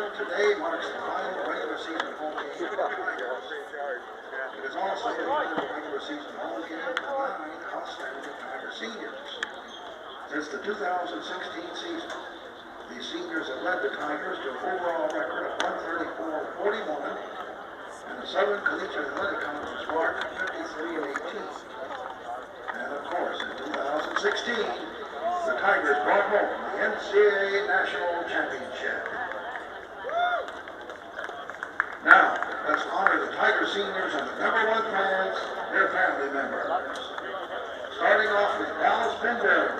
Today marks the final regular season home game for the Tigers. It is also the final regular season home game for 9 outstanding Tiger seniors. Since the 2016 season, these seniors have led the Tigers to an overall record of 134-41 and a Southern Collegiate Athletic Conference mark of 53-18. And of course, in 2016, the Tigers brought home the NCAA National Championship. Now, let's honor the Tiger seniors and the #1 fans, their family members. Starting off with Dallas Pender.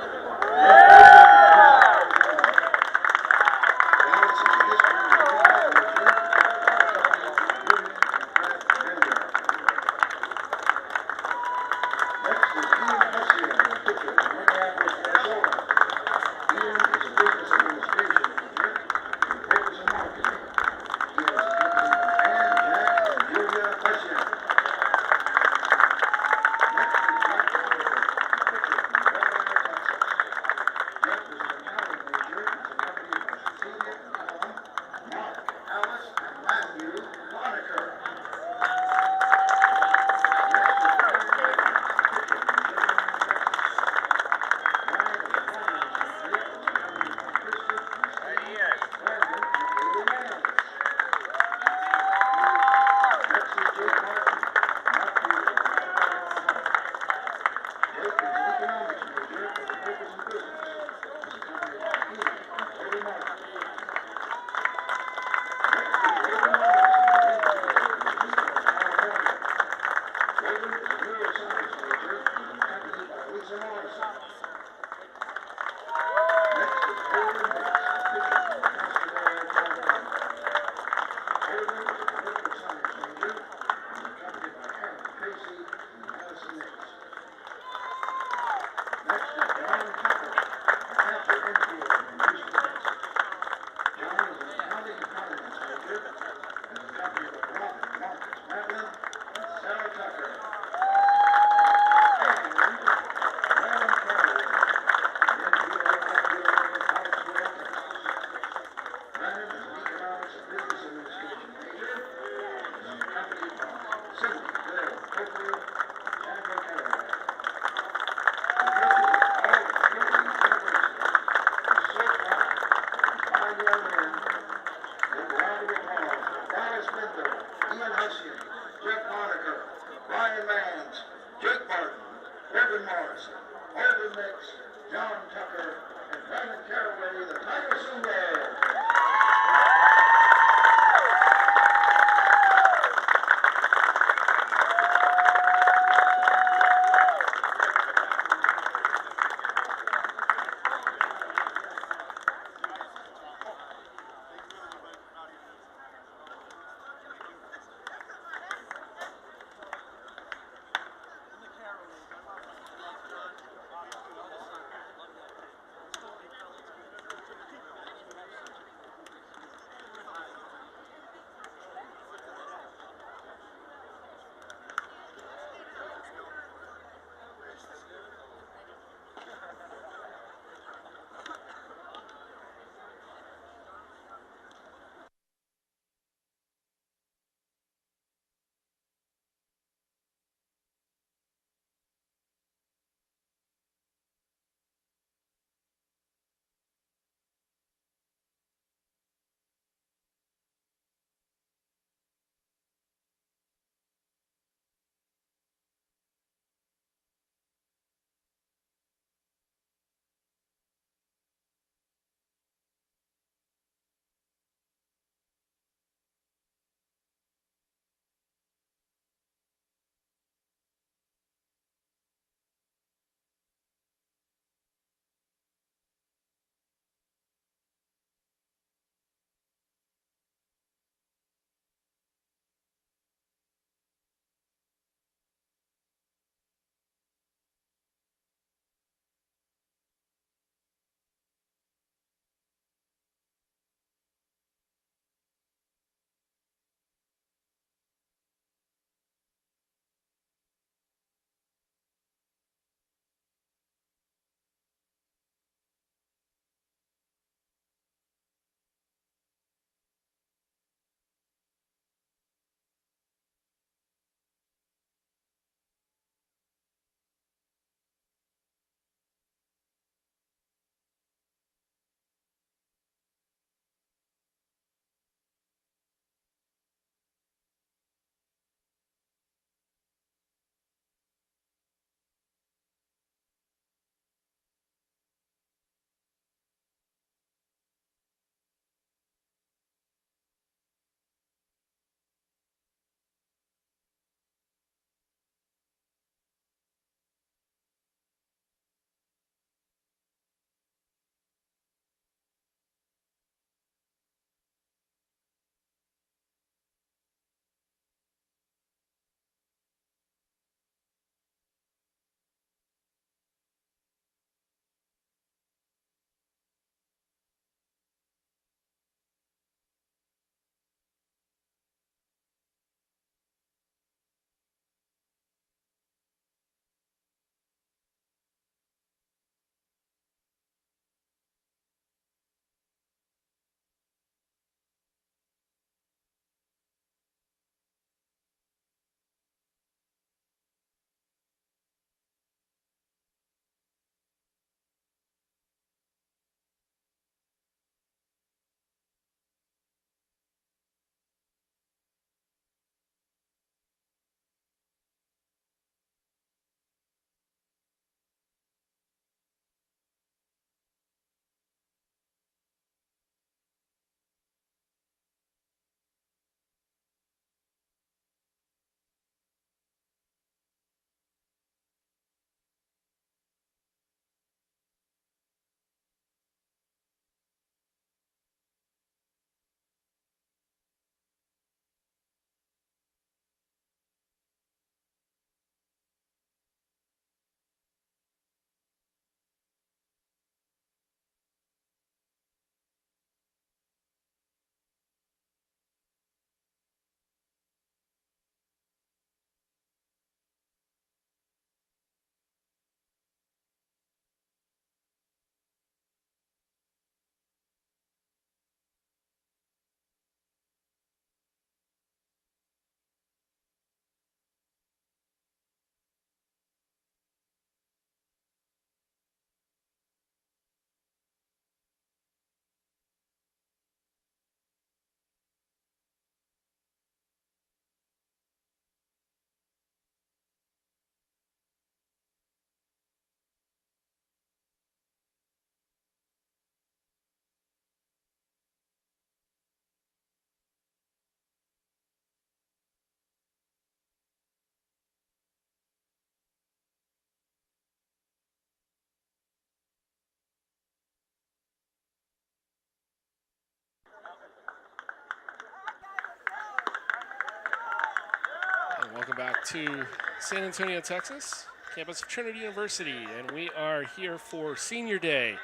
Welcome back to San Antonio, Texas, campus of Trinity University, and we are here for Senior Day.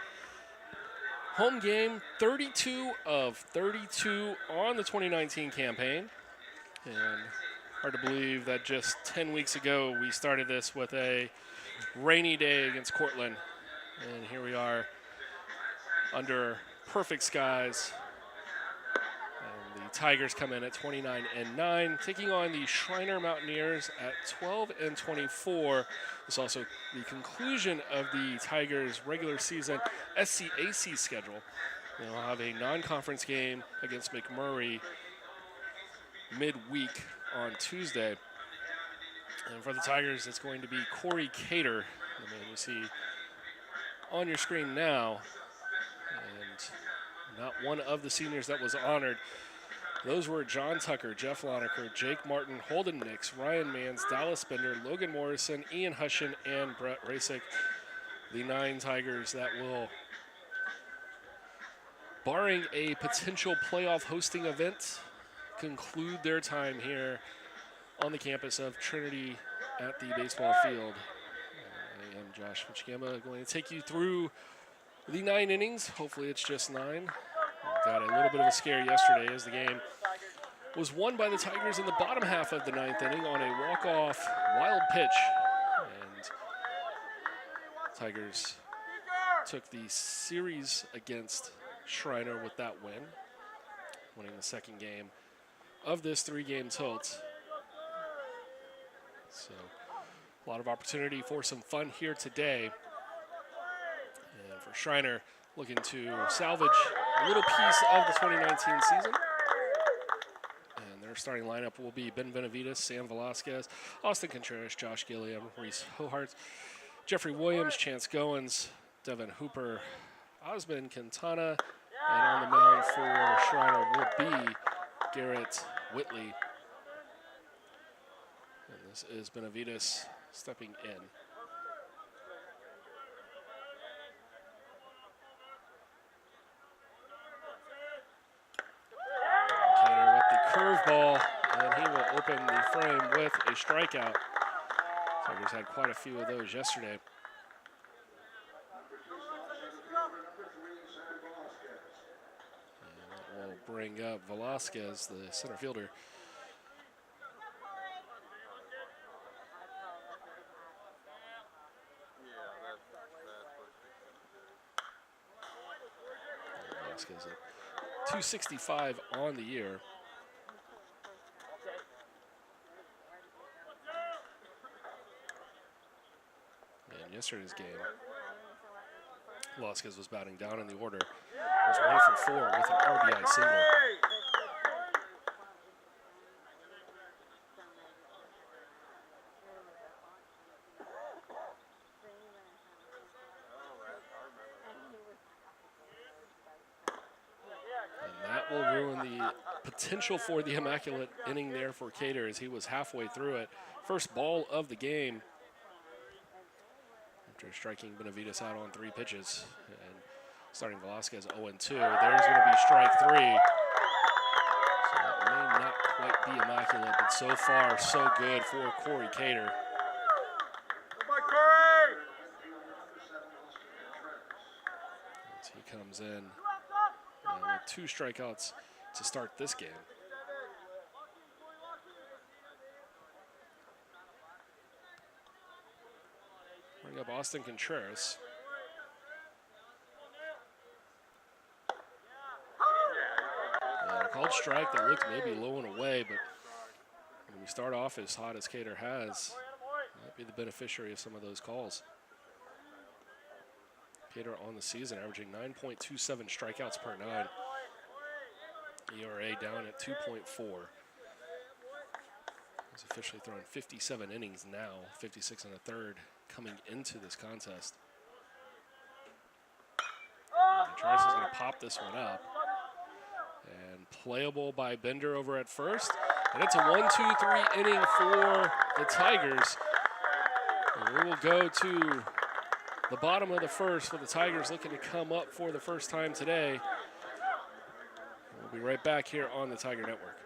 Home game, 32 of 32 on the 2019 campaign. And hard to believe that just 10 weeks ago we started this with a rainy day against Cortland. And here we are under perfect skies. And the Tigers come in at 29-9, taking on the Schreiner Mountaineers at 12-24. It's also the conclusion of the Tigers' regular season SCAC schedule. They'll have a non-conference game against McMurray midweek on Tuesday. And for the Tigers, it's going to be Corey Cater, the man you see on your screen now. And not one of the seniors that was honored. Those were John Tucker, Jeff Loneker, Jake Martin, Holden Nix, Ryan Mans, Dallas Bender, Logan Morrison, Ian Hushin, and Brett Rasick. The 9 Tigers that will, barring a potential playoff hosting event, conclude their time here on the campus of Trinity at the baseball field. I am Josh Michigama, going to take you through the 9 innings. Hopefully it's just 9. Got a little bit of a scare yesterday as the game was won by the Tigers in the bottom half of the 9th inning on a walk-off wild pitch. And Tigers took the series against Schreiner with that win, winning the second game of this 3-game tilt. So a lot of opportunity for some fun here today. And for Schreiner, looking to salvage a little piece of the 2019 season. And their starting lineup will be Ben Benavides, Sam Velasquez, Austin Contreras, Josh Gilliam, Reese Hohart, Jeffrey Williams, Chance Goins, Devin Hooper, Osmond Quintana, and on the mound for Schreiner will be Garrett Whitley. And this is Benavides stepping in. Curveball, and he will open the frame with a strikeout. Tigers had quite a few of those yesterday. And that will bring up Velasquez, the center fielder. Velasquez at 265 on the year. Yesterday's game, Velasquez was batting down in the order. Was 1 for 4 with an RBI single. And that will ruin the potential for the immaculate inning there for Cater as he was halfway through it. First ball of the game, after striking Benavides out on 3 pitches and starting Velasquez 0-2. There's going to be strike 3. So that may not quite be immaculate, but so far so good for Corey Cater. As he comes in with 2 strikeouts to start this game. Bring up Austin Contreras. And a called strike that looked maybe low and away, but when we start off as hot as Cater has, might be the beneficiary of some of those calls. Cater on the season averaging 9.27 strikeouts per 9. ERA down at 2.4. He's officially thrown 57 innings now, 56 and a third coming into this contest. Contreras is going to pop this one up. And playable by Bender over at first. And it's a 1-2-3 inning for the Tigers. And we will go to the bottom of the first for the Tigers looking to come up for the first time today. We'll be right back here on the Tiger Network.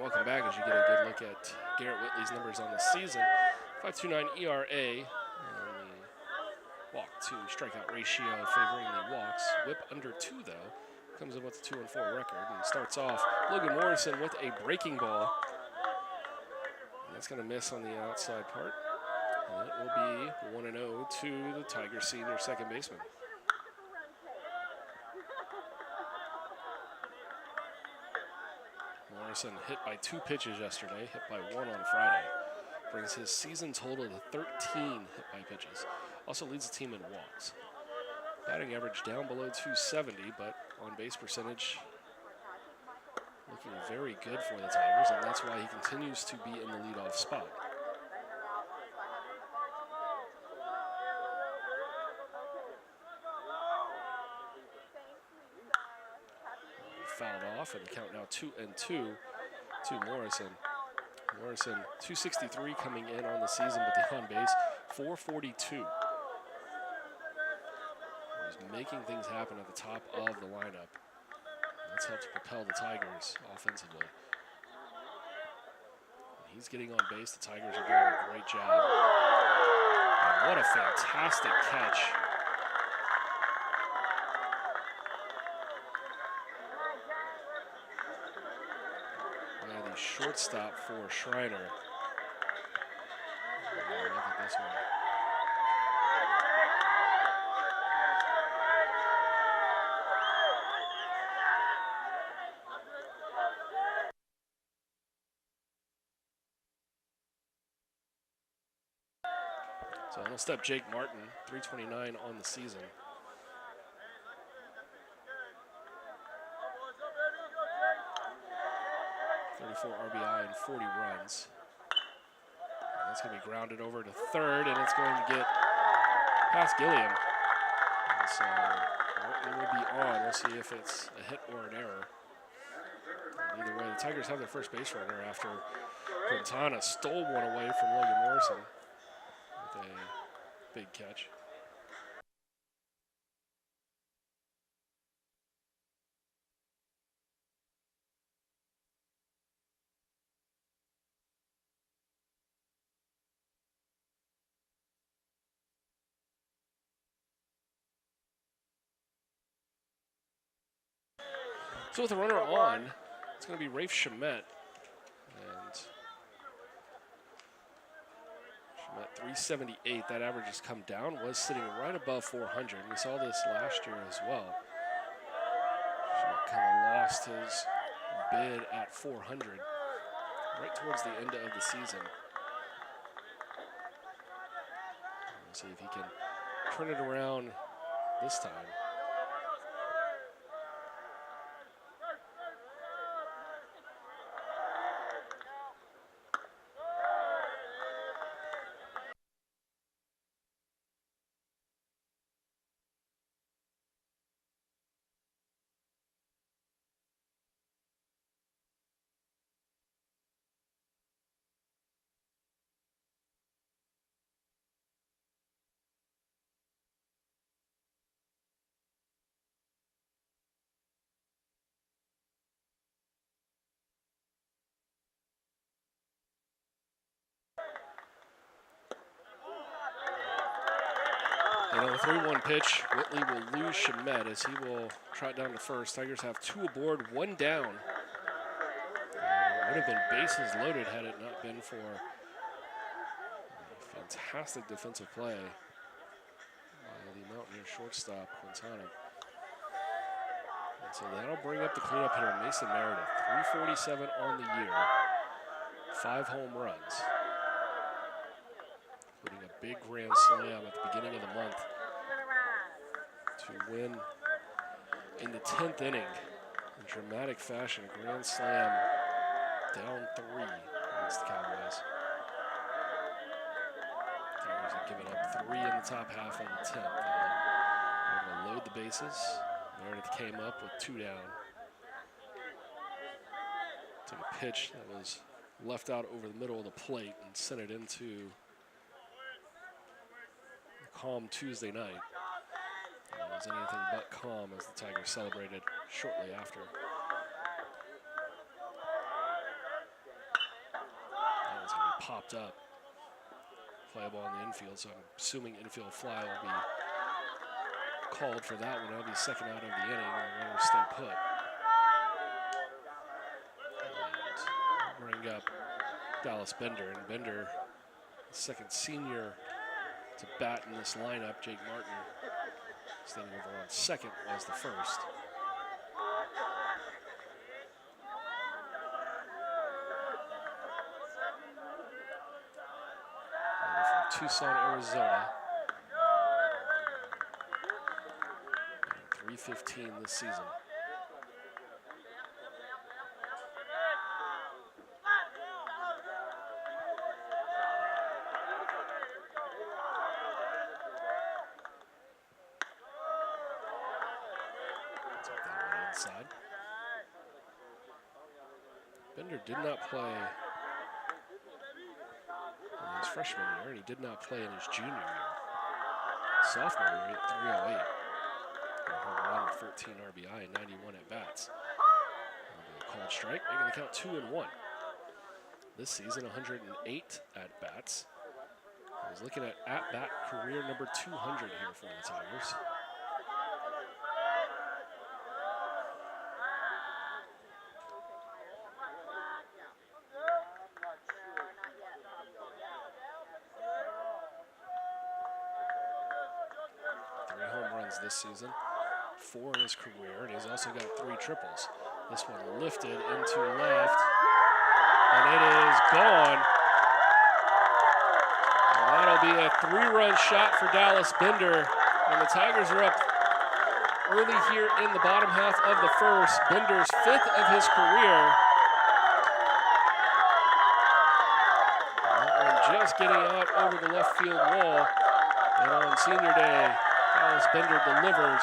Welcome back as you get a good look at Garrett Whitley's numbers on the season. 5.29 ERA, and the walk to strikeout ratio favoring the walks. Whip under 2 though. Comes in with a 2-4 record and starts off Logan Morrison with a breaking ball. And that's going to miss on the outside part. And it will be 1-0 to the Tigers senior second baseman. Morrison hit by 2 pitches yesterday, hit by 1 on Friday. Brings his season total to 13 hit by pitches. Also leads the team in walks. Batting average down below 270, but on base percentage looking very good for the Tigers, and that's why he continues to be in the leadoff spot. Fouled off, and the count now 2-2 to Morrison. Morrison, 263 coming in on the season, but the on base, 442. He's making things happen at the top of the lineup. That's helped to propel the Tigers offensively. And he's getting on base. The Tigers are doing a great job. And what a fantastic catch. The shortstop for Schreiner. Look at this one. So on step Jake Martin, 329 on the season. RBI and 40 runs. And that's going to be grounded over to third, and it's going to get past Gilliam. And so Martin will be on. We'll see if it's a hit or an error. And either way, the Tigers have their first base runner after Quintana stole one away from Logan Morrison with a big catch. So with the runner on, it's going to be Rafe Shamet. And Shamet, 378. That average has come down, was sitting right above 400. We saw this last year as well. Shamet kind of lost his bid at 400 right towards the end of the season. We'll see if he can turn it around this time. And on the 3-1 pitch, Whitley will lose Shamet as he will trot down to first. Tigers have 2 aboard, 1 down. Would have been bases loaded had it not been for a fantastic defensive play by the Mountaineer shortstop, Quintana. And so that'll bring up the cleanup hitter, Mason Meredith. 347 on the year, 5 home runs, including a big grand slam at the beginning of the month to win in the 10th inning in dramatic fashion. A grand slam down 3 against the Cowboys. Tigers have given up 3 in the top half of the 10th. And they're going to load the bases. Meredith came up with 2 down. Took a pitch that was left out over the middle of the plate and sent it into a calm Tuesday night. And it was anything but calm as the Tigers celebrated shortly after. popped up. Play ball in the infield, so I'm assuming infield fly will be called for that one. That'll be second out of the inning, and the runners stay put. And bring up Dallas Bender, and Bender, second senior to bat in this lineup. Jake Martin, standing over on second, was the first. And from Tucson, Arizona. 315 this season. Take that one inside. Bender did not play in his freshman year, and he did not play in his junior year. Sophomore year at 308. Home run, 14 RBI, and 91 at bats. Called strike, making the count 2-1. This season, 108 at bats. I was looking at bat career number 200 here for the Tigers. This season, 4 in his career, and he's also got 3 triples. This one lifted into left, and it is gone. And that'll be a 3-run shot for Dallas Bender, and the Tigers are up early here in the bottom half of the first. Bender's 5th of his career. That one just getting out over the left field wall, and on senior day, Dallas Bender delivers.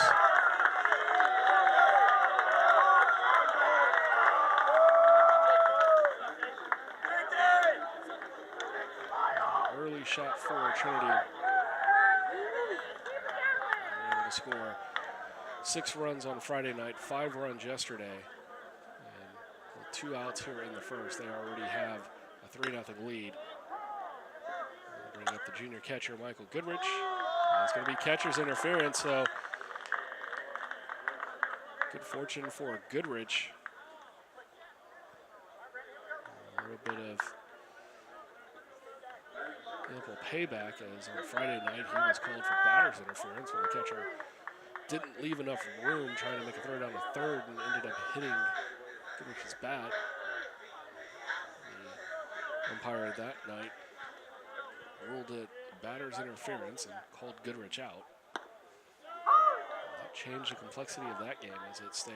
Early shot for Trinity. Able to score 6 runs on Friday night, 5 runs yesterday. And with 2 outs here in the first, they already have a 3-0 lead. Bring up the junior catcher, Michael Goodrich. It's going to be catcher's interference, so good fortune for Goodrich. A little bit of ample payback, as on Friday night he was called for batter's interference when the catcher didn't leave enough room trying to make a throw down to third and ended up hitting Goodrich's bat. The umpire that night ruled it batter's interference and called Goodrich out. That changed the complexity of that game as it stayed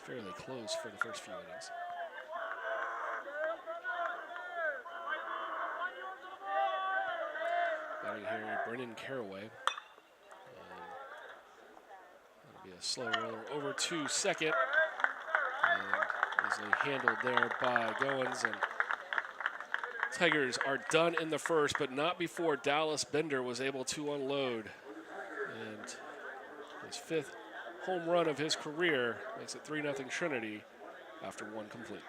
fairly close for the first few innings. Batting here, Brennan Caraway. That'll be a slow roller over to second. And easily handled there by Goins, and Tigers are done in the first, but not before Dallas Bender was able to unload. And his 5th home run of his career makes it 3-0 Trinity after 1 complete.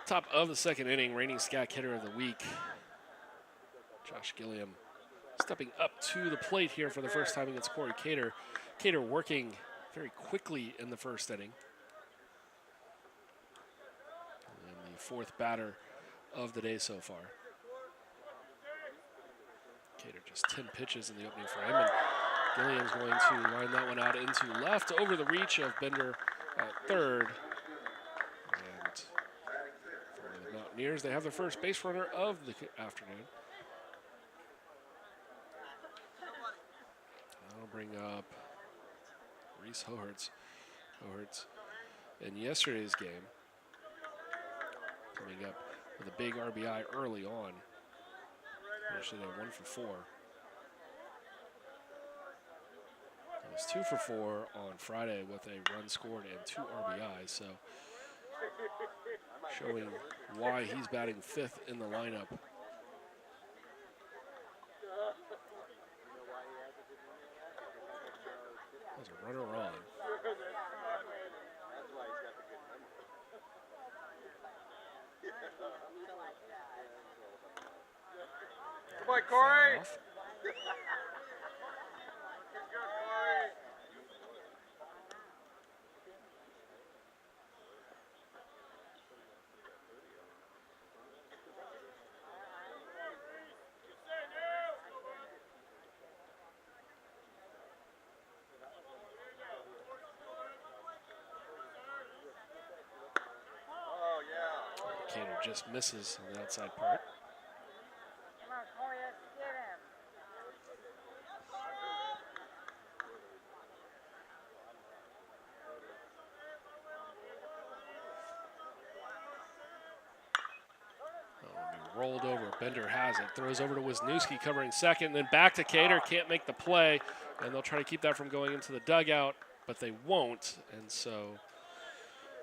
Top of the second inning, reigning SCAC hitter of the week, Josh Gilliam, stepping up to the plate here for the first time against Corey Cater. Cater working very quickly in the first inning. And the fourth batter of the day so far. Cater just 10 pitches in the opening for him, and Gilliam's going to line that one out into left over the reach of Bender at third. And for the Mountaineers, they have their first base runner of the afternoon. I'll bring up Reese Hohertz. In yesterday's game, coming up with a big RBI early on. Actually, they're 1 for 4. It was 2 for 4 on Friday with a run scored and 2 RBIs. So, showing why he's batting 5th in the lineup. There's a runner on. Come on, Corey. Cater just misses on the outside part. Come on, Corey, let's get him. Oh, rolled over. Bender has it. Throws over to Wisniewski covering second. Then back to Cater. Can't make the play. And they'll try to keep that from going into the dugout. But they won't. And so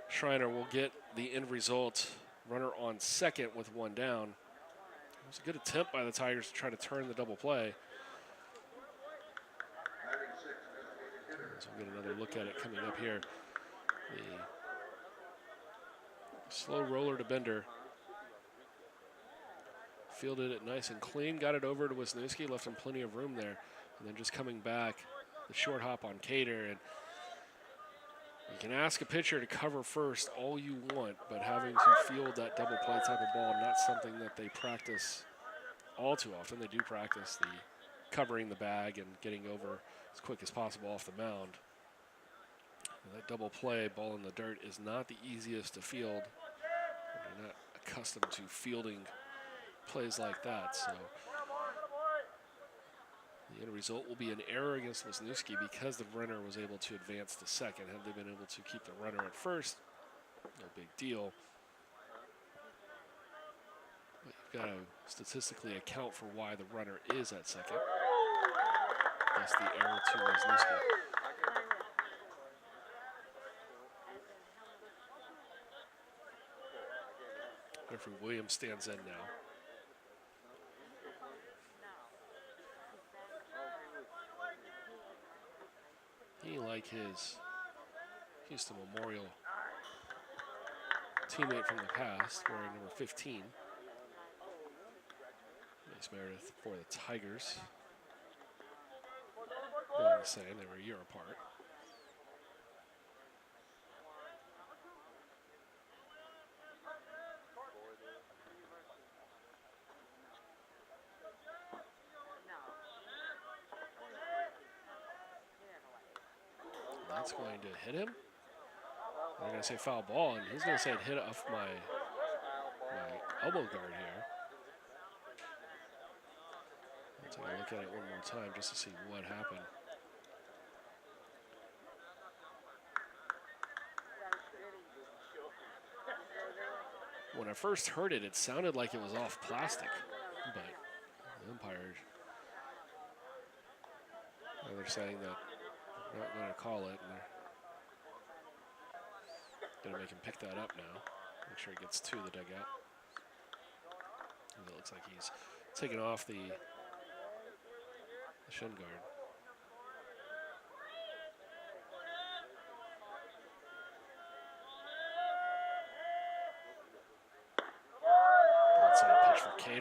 Schreiner will get the end result. Runner on second with 1 down. It was a good attempt by the Tigers to try to turn the double play. So we'll get another look at it coming up here. The slow roller to Bender. Fielded it nice and clean. Got it over to Wisniewski. Left him plenty of room there. And then just coming back, the short hop on Cater. And you can ask a pitcher to cover first all you want, but having to field that double play type of ball, not something that they practice all too often. They do practice the covering the bag and getting over as quick as possible off the mound. And that double play, ball in the dirt, is not the easiest to field. They're not accustomed to fielding plays like that, so the end result will be an error against Wisniewski because the runner was able to advance to second. Had they been able to keep the runner at first, no big deal. But you've got to statistically account for why the runner is at second. That's the error to Wisniewski. Referee Williams stands in now. He, like his Houston Memorial teammate from the past, wearing number 15. Mace Meredith for the Tigers. Going the same, they were a year apart. That's going to hit him. They're going to say foul ball, and he's going to say it hit off my elbow guard here. I'll take a look at it one more time just to see what happened. When I first heard it, it sounded like it was off plastic, but the umpire, they're saying that they're not going to call it, and they're going to make him pick that up now. Make sure he gets to the dugout. And it looks like he's taking off the shin guard.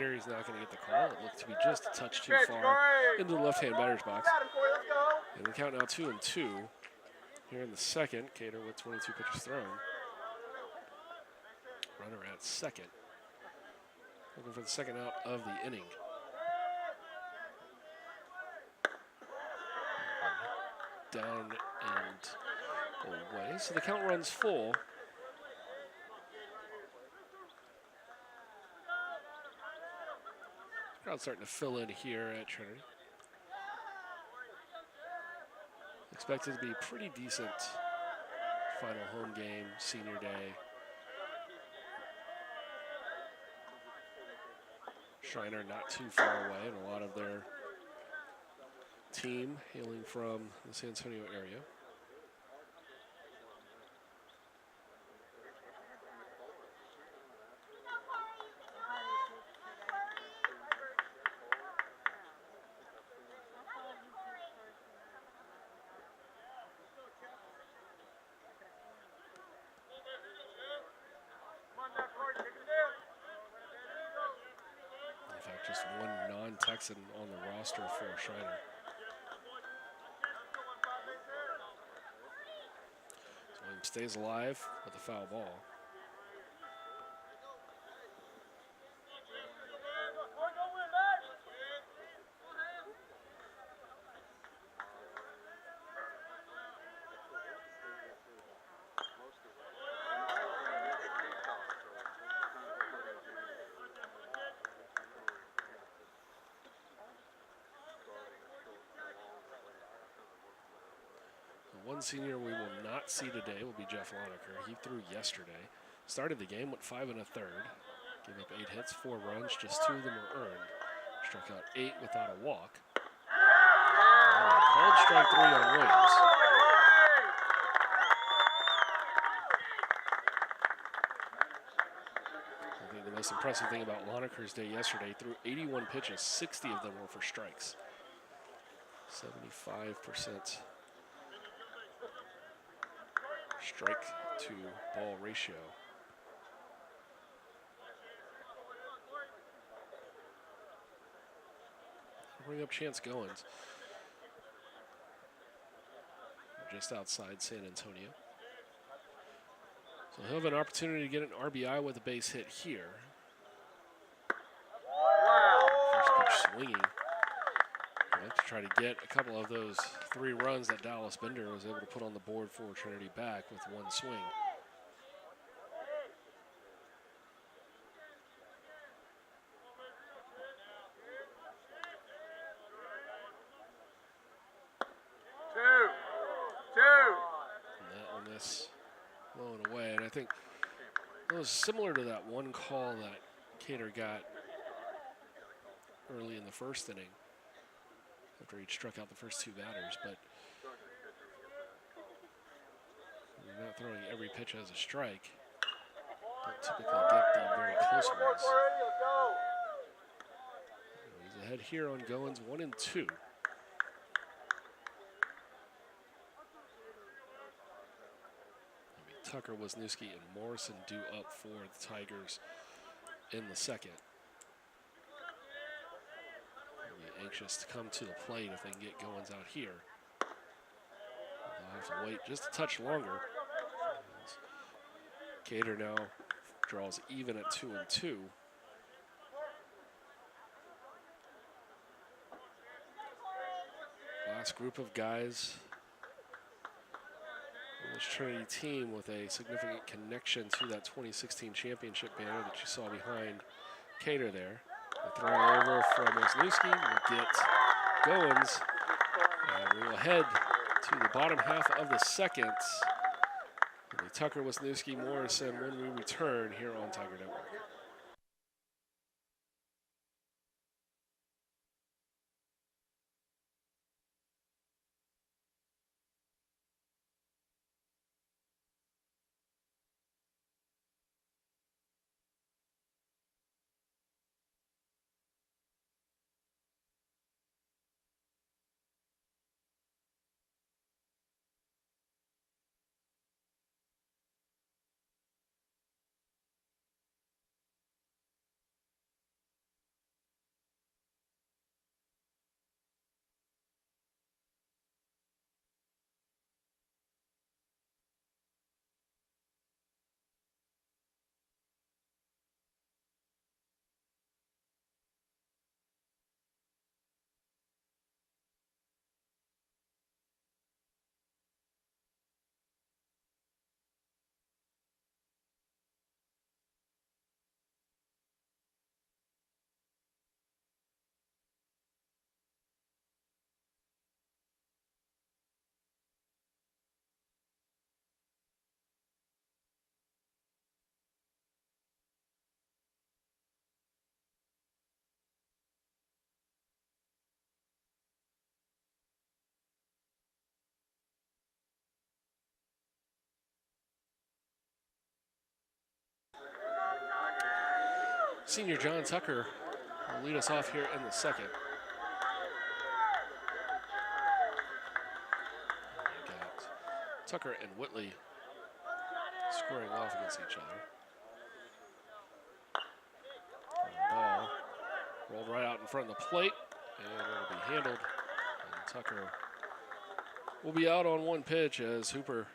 Cater. He's not going to get the call. It looked to be just a touch too far into the left-hand batter's box. And we count now 2-2 here in the second. Cater with 22 pitches thrown. Runner at second. Looking for the second out of the inning. Down and away. So the count runs full. Crowd starting to fill in here at Trinity. Expected to be pretty decent final home game, senior day. Schreiner not too far away, and a lot of their team hailing from the San Antonio area. In fact, just one non-Texan on the roster for Schreiner. Williams stays alive with a foul ball. One senior we will not see today will be Jeff Loneker. He threw yesterday. Started the game, went 5 1/3. Gave up 8 hits, 4 runs, just 2 of them were earned. Struck out 8 without a walk. Called strike 3 on Williams. I think the most impressive thing about Loneker's day yesterday, he threw 81 pitches, 60 of them were for strikes. 75% strike to ball ratio. Bring up Chance Goins. Just outside San Antonio. So he'll have an opportunity to get an RBI with a base hit here. First pitch swinging. To try to get a couple of those 3 runs that Dallas Bender was able to put on the board for Trinity back with 1 swing. And that on this blown away. And I think it was similar to that one call that Cater got early in the first inning, after he struck out the first 2 batters, but you're not throwing every pitch as a strike. Don't typically get the very close ones. He's ahead here on Goins, 1-2. Tucker, Wisniewski, and Morrison due up for the Tigers in the second. Anxious to come to the plate if they can get Goins out here. They'll have to wait just a touch longer. Cater now draws even at 2-2. Last group of guys on this Trinity team with a significant connection to that 2016 championship banner that you saw behind Cater there. The throw over from Wisniewski will get Goins. And we will head to the bottom half of the second. Tucker, Wisniewski, Morrison when we return here on Tiger Network. Senior John Tucker will lead us off here in the second. We got Tucker and Whitley squaring off against each other. Ball rolled right out in front of the plate, and it'll be handled. And Tucker will be out on one pitch as Hooper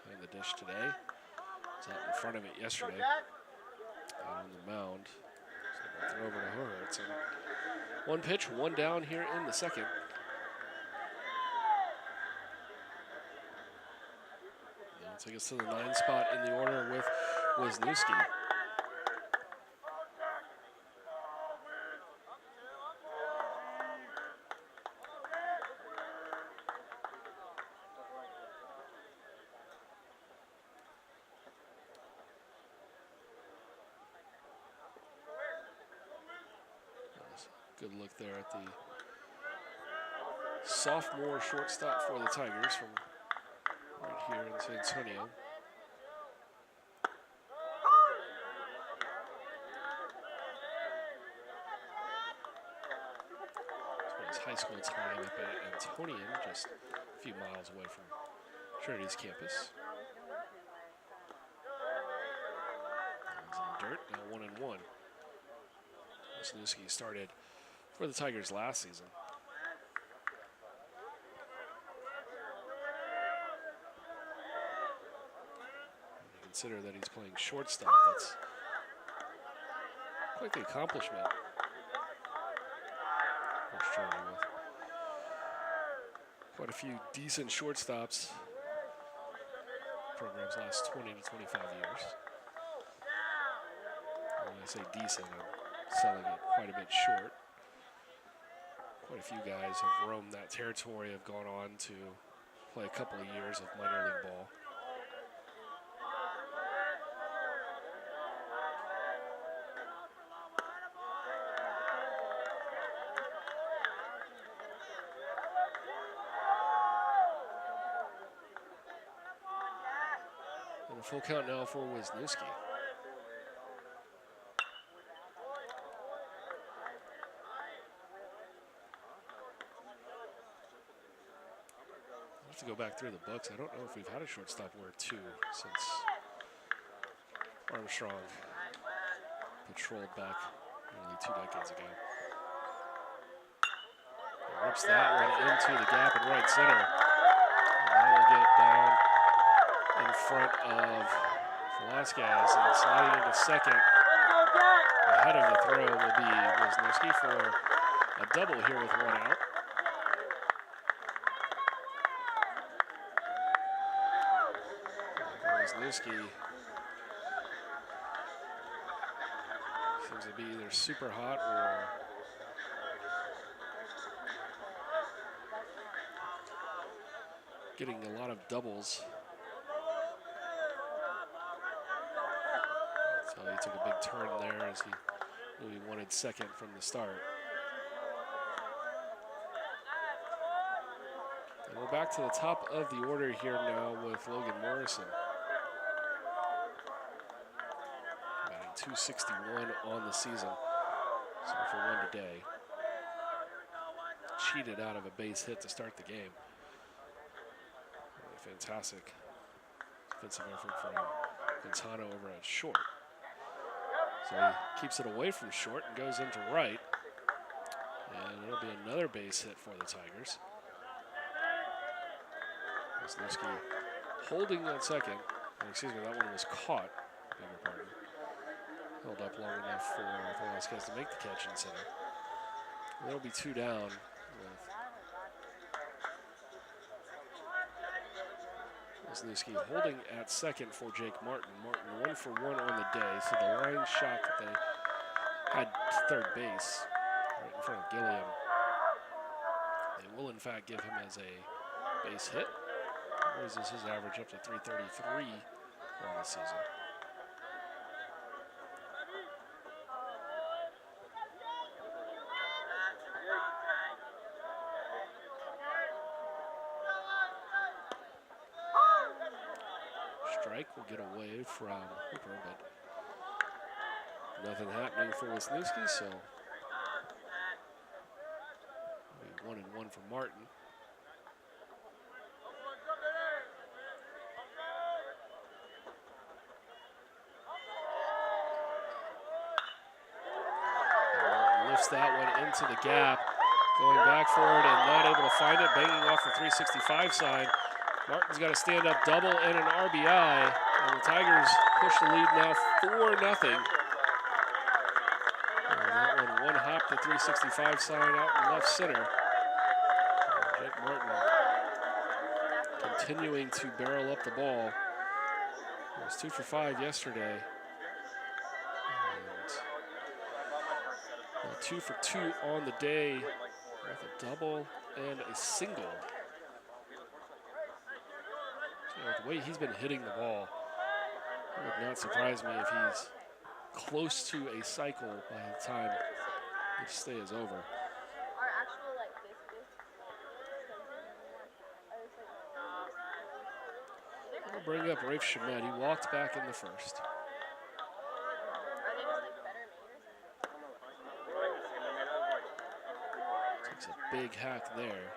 playing the dish today. Was out in front of it yesterday. Out on the mound. So they'll throw over to Horowitz. And one pitch, one down here in the second. That'll take us to the 9 spot in the order with Wisniewski. Good look there at the sophomore shortstop for the Tigers from right here in San Antonio. Spent his high school time up at Antonian, just a few miles away from Trinity's campus. He's in the dirt, now 1-1. Wisniewski started for the Tigers last season. When you consider that he's playing shortstop, that's quite the accomplishment. With quite a few decent shortstops. Programs last 20 to 25 years. And when I say decent, I'm selling it quite a bit short. Quite a few guys have roamed that territory, have gone on to play a couple of years of minor league ball. And a full count now for Wisniewski. To go back through the books, I don't know if we've had a shortstop wear 2 since Armstrong patrolled back nearly 2 decades ago. He rips that one into the gap in right center. And that will get down in front of Velasquez, and sliding into second ahead of the throw will be Wisniewski for a double here with 1 out. Wisniewski seems to be either super hot or getting a lot of doubles. So he took a big turn there as he knew he wanted second from the start. And we're back to the top of the order here now with Logan Morrison. 261 on the season, so for 1 today. Cheated out of a base hit to start the game. Really fantastic defensive effort from Quintana over at short. So he keeps it away from short and goes into right. And it'll be another base hit for the Tigers. Wisniewski holding on second. Excuse me, that one was caught. Beg your pardon. Held up long enough for Velasquez to make the catch in center. There'll be 2 down with Wisniewski holding at second for Jake Martin. Martin 1 for 1 on the day, so the line shot that they had to third base right in front of Gilliam, they will in fact give him as a base hit. Raises his average up to 333 on the season. Strike will get away from Hooper, but Nothing happening for Wisniewski, so 1-1 for Martin. Lifts that one into the gap, going back for it and not able to find it, banging off the 365 side. Martin's got a stand-up double and an RBI, and the Tigers push the lead now 4-0. That one hop the 365 sign out in left center. Jake Martin continuing to barrel up the ball. He was 2 for 5 yesterday. And 2 for 2 on the day with a double and a single. So the way he's been hitting the ball, it would not surprise me if he's close to a cycle by the time each stay is over. We'll bring up Rafe Schmidt. He walked back in the first. Takes a big hack there.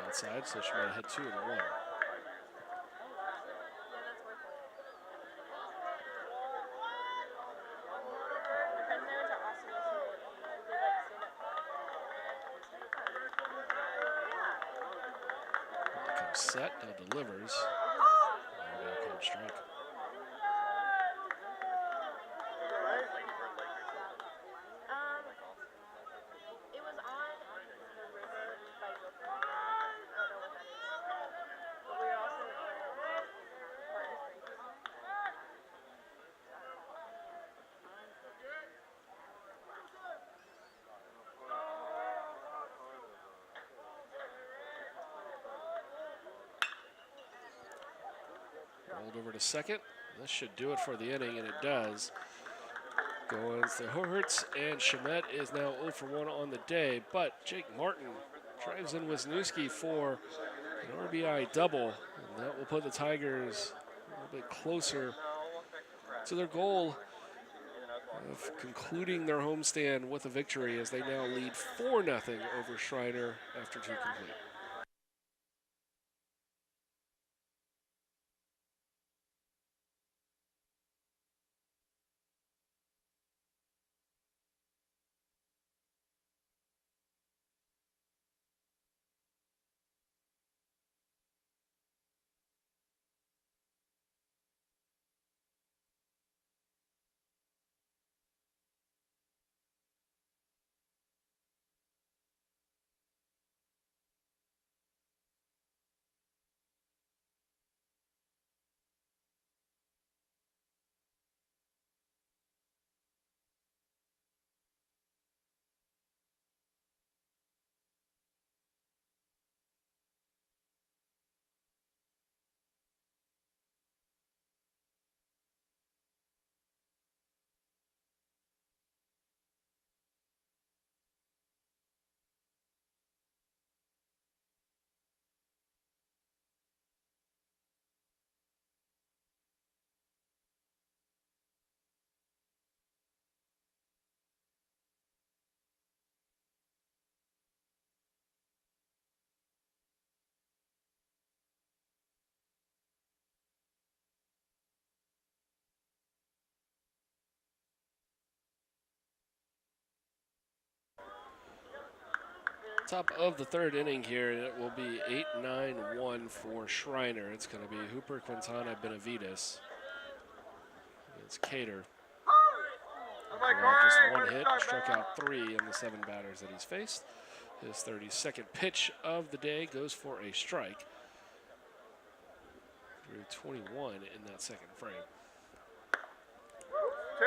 Outside, so she might have hit 2 and 1. Comes set, now delivers. Now comes strike. Rolled over to second. This should do it for the inning, and it does. Goes to Hortz, and Schmidt is now 0 for 1 on the day, but Jake Martin drives in Wisniewski for an RBI double, and that will put the Tigers a little bit closer to their goal of concluding their homestand with a victory, as they now lead 4-0 over Schreiner after 2 complete. Top of the 3rd inning here, and it will be 8-9-1 for Schreiner. It's going to be Hooper, Quintana, Benavides against Cater. Just 1 hit, struck out 3 in the 7 batters that he's faced. His 32nd pitch of the day goes for a strike. Drew 21 in that 2nd frame. 2.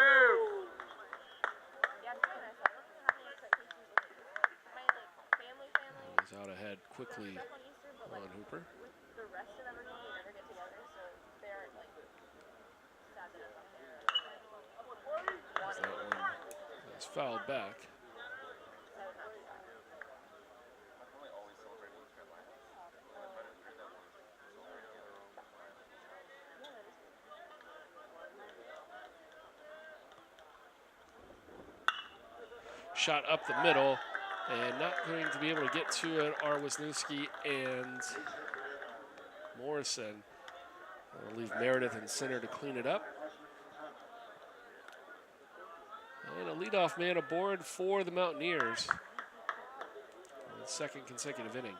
He's out ahead quickly on Hooper. As that He's fouled back. Shot up the middle, and not going to be able to get to it are Wisniewski and Morrison. I'll leave Meredith in center to clean it up. And a leadoff man aboard for the Mountaineers. Second consecutive inning.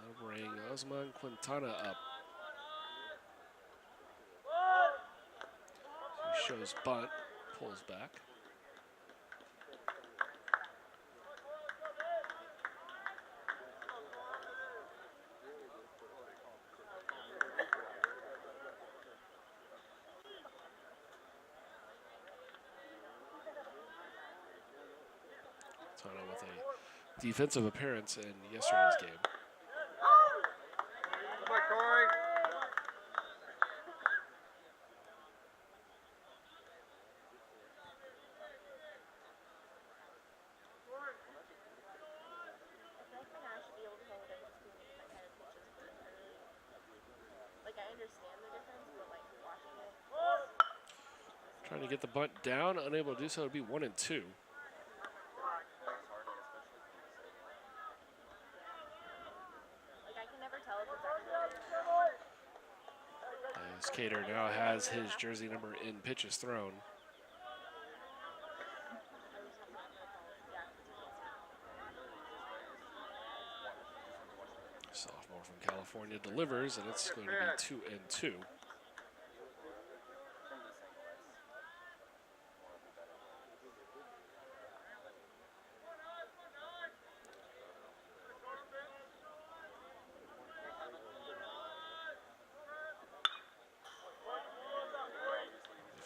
They'll bring Osman Quintana up. He shows bunt, pulls back. Quintana with a defensive appearance in yesterday's game. Come on, Corey. Trying to get the bunt down, unable to do so. It'd be 1 and 2. As Cater now has his jersey number in pitches thrown. Sophomore from California delivers, and it's going to be 2 and 2.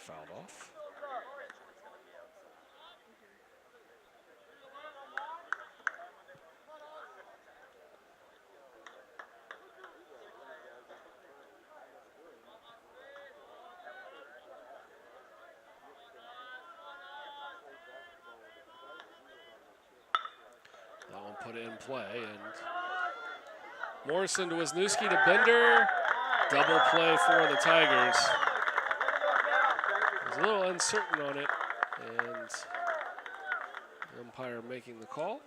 Fouled off. That one put in play, and Morrison to Wisniewski to Bender. Double play for the Tigers. A little uncertain on it, and the umpire making the call.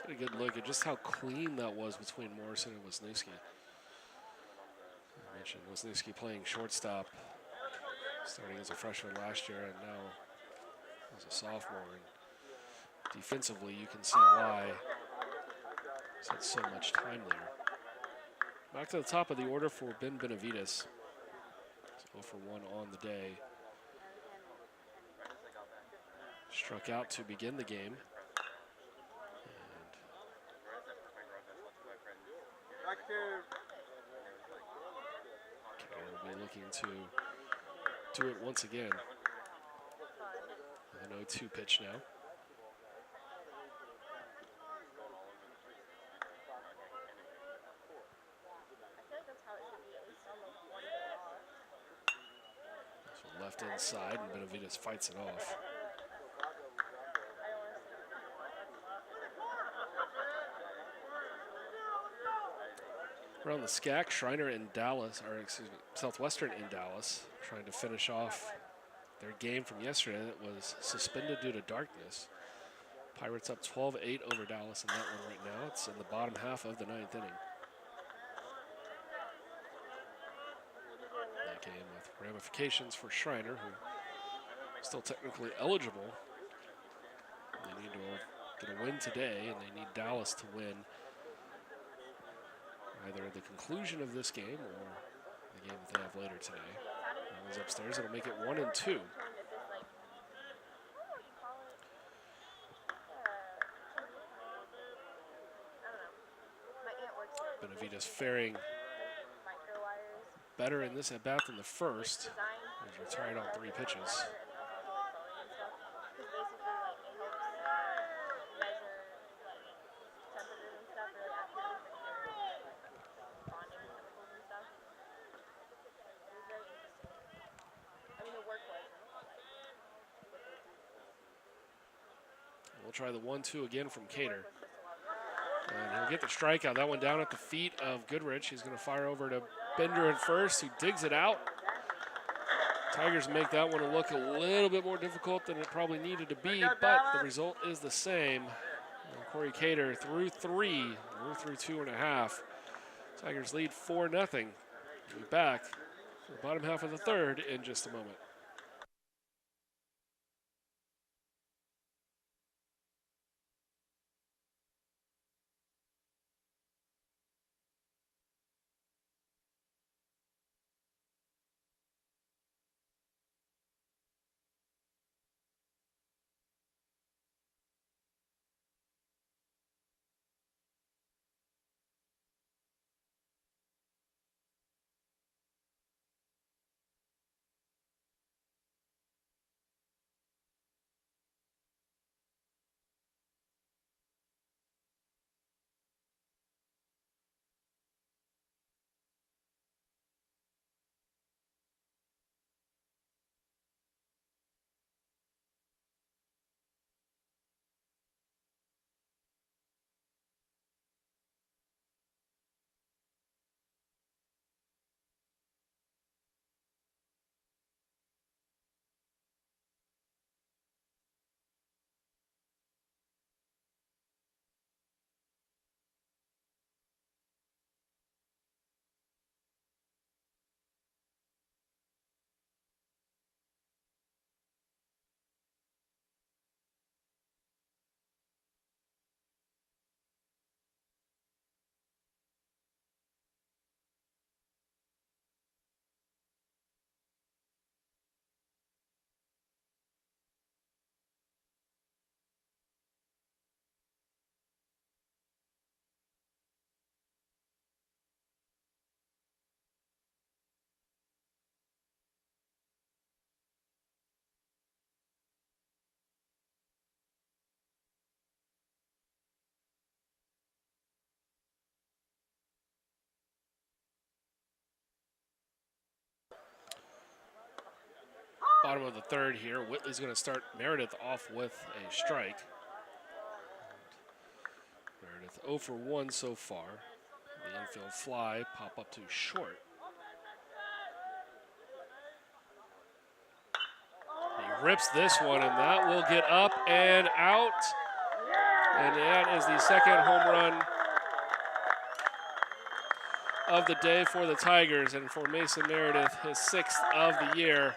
Get a good look at just how clean that was between Morrison and Wisniewski. I mentioned Wisniewski playing shortstop, starting as a freshman last year and now as a sophomore. And defensively, you can see why. He's had so much time there. Back to the top of the order for Ben Benavides. 0 for 1 on the day. Struck out to begin the game. And Carey will be looking to do it once again. With an 0-2 pitch now. Left inside, and Benavides fights it off. Around the SCAC, Schreiner in Dallas, or excuse me, Southwestern in Dallas, trying to finish off their game from yesterday that was suspended due to darkness. Pirates up 12-8 over Dallas in that one right now. It's in the bottom half of the 9th inning. That game with ramifications for Schreiner, who is still technically eligible. They need to get a win today, and they need Dallas to win either the conclusion of this game or the game that they have later today. That was upstairs. It'll make it 1 and 2. Benavides faring better in this at-bat than the first. He's retired on 3 pitches. try the 1-2 again from Cater. And he'll get the strikeout. That one down at the feet of Goodrich. He's going to fire over to Bender at first, who digs it out. Tigers make that one look a little bit more difficult than it probably needed to be, but the result is the same. And Corey Cater through 3, we're through 2.5. Tigers lead 4-0. We'll be back for the bottom half of the third in just a moment. Bottom of the third here. Whitley's going to start Meredith off with a strike. Meredith 0 for 1 so far. The infield fly pop up to short. He rips this one, and that will get up and out. And that is the second home run of the day for the Tigers, and for Mason Meredith, his 6th of the year.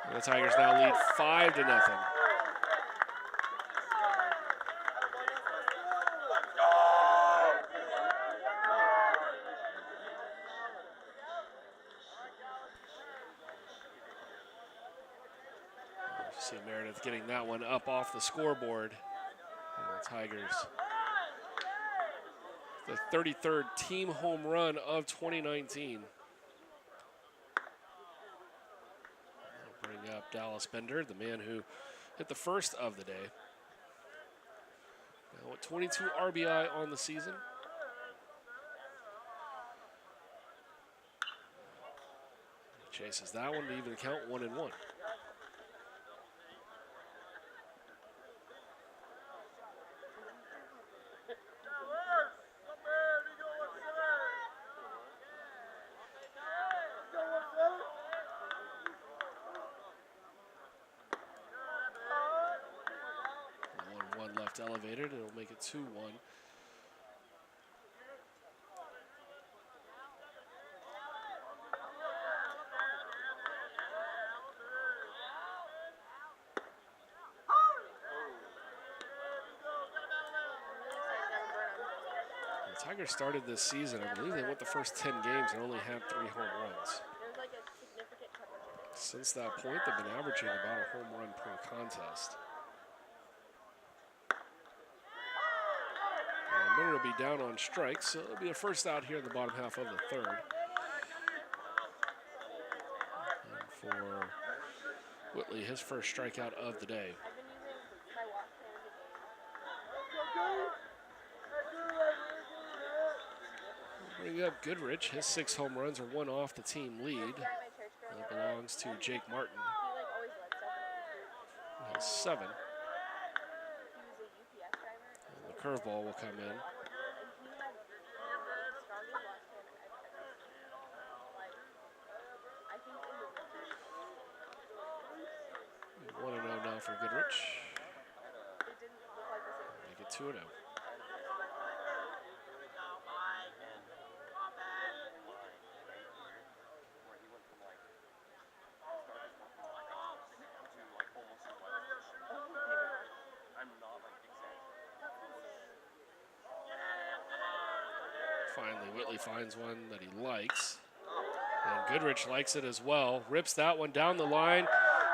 And the Tigers now lead 5-0. See Meredith getting that one up off the scoreboard. And the Tigers, the 33rd team home run of 2019. I'll bring up Dallas Bender, the man who hit the first of the day. Now with 22 RBI on the season. He chases that one to even count 1-1. Elevated, it'll make it 2-1. The Tigers started this season, I believe they went the first 10 games and only had 3 home runs. Since that point, they've been averaging about a home run per contest. Miller will be down on strikes, so it'll be a first out here in the bottom half of the third. And for Whitley, his first strikeout of the day. Bring up Goodrich. His 6 home runs are 1 off the team lead. That belongs to Jake Martin. He has 7. And the curveball will come in. 1-0 now for Goodrich. Make it 2-0. Finally, Whitley finds one that he likes. And Goodrich likes it as well. Rips that one down the line,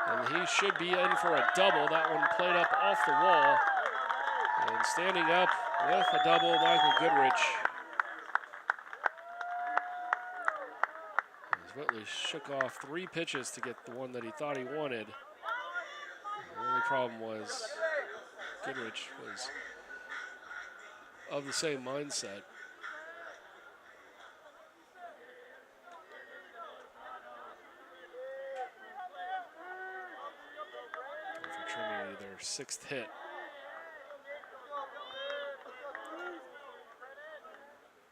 and he should be in for a double. That one played up off the wall. And standing up with a double, Michael Goodrich. As Whitley shook off 3 pitches to get the one that he thought he wanted. The only problem was Goodrich was of the same mindset. For Trinity, their 6th hit.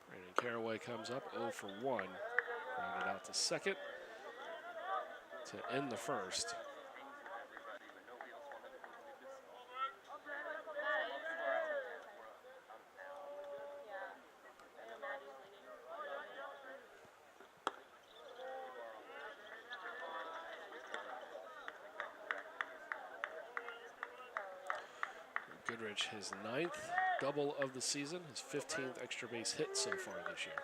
Brandon Caraway comes up 0 for 1. Rounded out to second to end the first. Goodrich, his 9th double of the season, his 15th extra base hit so far this year.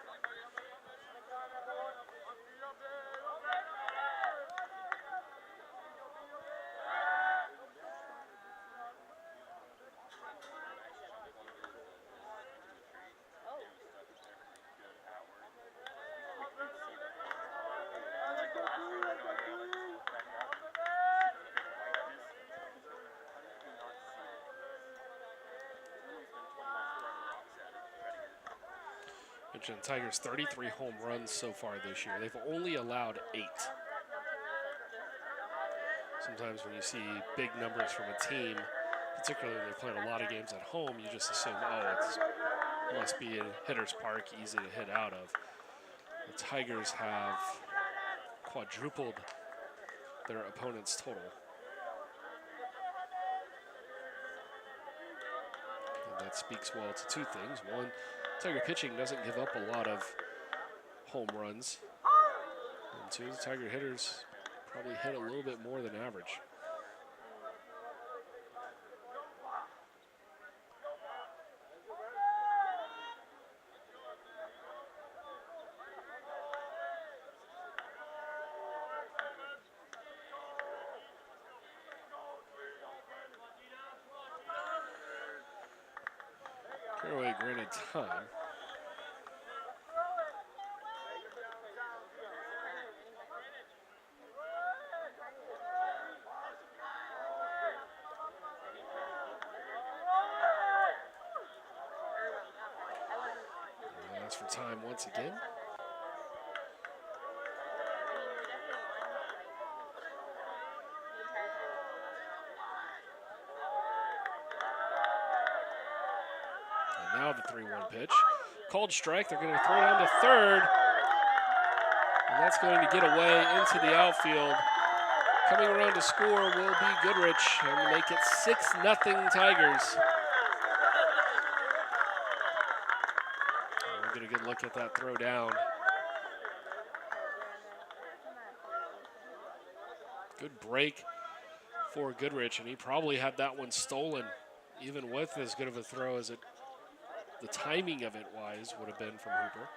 Tigers 33 home runs so far this year. They've only allowed 8. Sometimes when you see big numbers from a team, particularly when they're playing a lot of games at home, you just assume, oh, it must be a hitter's park, easy to hit out of. The Tigers have quadrupled their opponent's total. And that speaks well to 2 things. One, Tiger pitching doesn't give up a lot of home runs. And 2, the Tiger hitters probably hit a little bit more than average. Caraway granted time. And that's for time once again. Now the 3-1 pitch. Called strike. They're going to throw down to third. And that's going to get away into the outfield. Coming around to score will be Goodrich and make it 6-0 Tigers. And we'll get a good look at that throw down. Good break for Goodrich, and he probably had that one stolen, even with as good of a throw as it. The timing of it wise would have been from Hooper.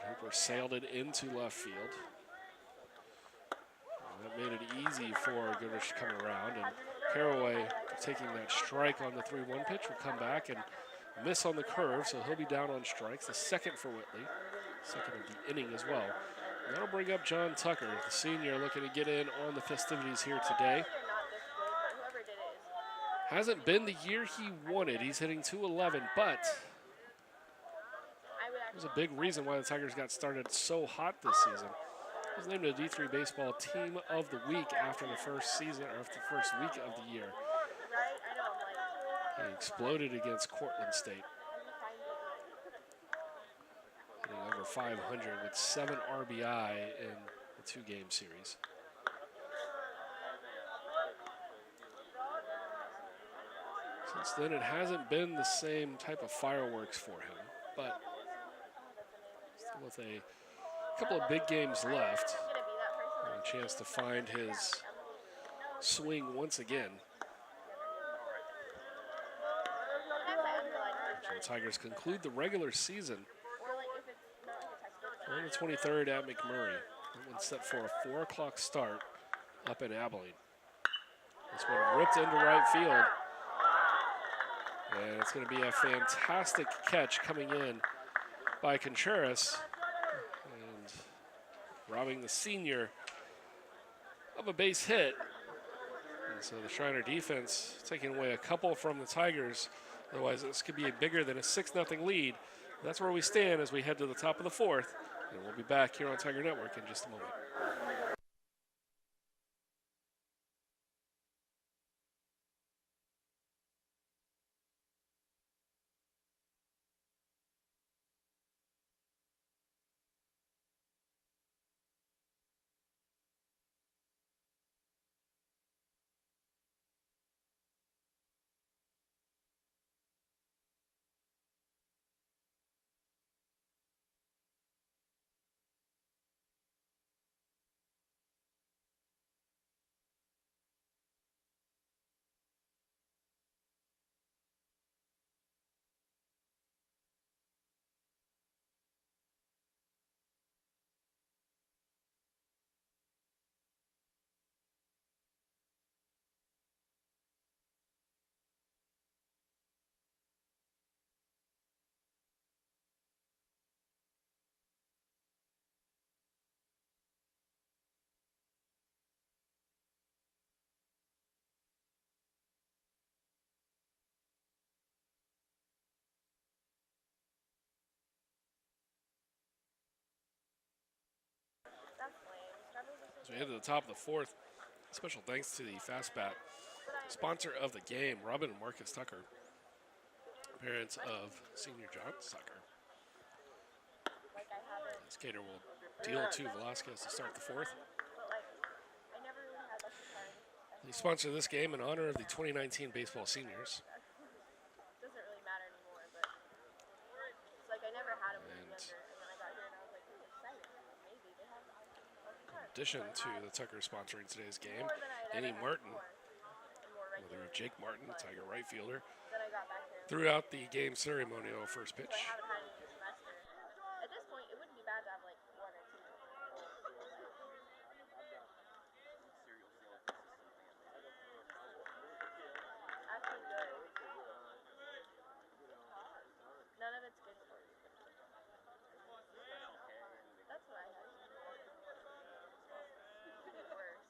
And Hooper sailed it into left field. And that made it easy for Goodrich to come around. And Caraway, taking that strike on the 3-1 pitch, will come back and miss on the curve, so he'll be down on strikes. The second for Whitley, second of the inning as well. And that'll bring up John Tucker, the senior, looking to get in on the festivities here today. Hasn't been the year he wanted. He's hitting .211, but There's a big reason why the Tigers got started so hot this season. He was named a D3 Baseball Team of the Week after the first season, or after the first week of the year. He exploded against Cortland State, hitting over 500 with 7 RBI in the 2-game series. Since then, it hasn't been the same type of fireworks for him, but still with a couple of big games left, and a chance to find his swing once again. So the Tigers conclude the regular season on the 23rd at McMurray. That one's set for a 4 o'clock start up in Abilene. This one ripped into right field. And it's going to be a fantastic catch coming in by Contreras and robbing the senior of a base hit. And so the Schreiner defense taking away a couple from the Tigers. Otherwise, this could be bigger than a 6-0 lead. That's where we stand as we head to the top of the 4th. And we'll be back here on Tiger Network in just a moment. As we head to the top of the 4th, special thanks to the Fastbat sponsor of the game, Robin and Marcus Tucker, parents of senior John Tucker. The skater will deal to Velasquez to start the 4th. They sponsor this game in honor of the 2019 baseball seniors. In addition to the Tucker sponsoring today's game, Danny Martin, mother of Jake Martin, the Tiger right fielder, threw out the game ceremonial first pitch. At this point, it wouldn't be bad to have like 1 or 2. Actually good. None of it's good for you. That's what I had. Worse.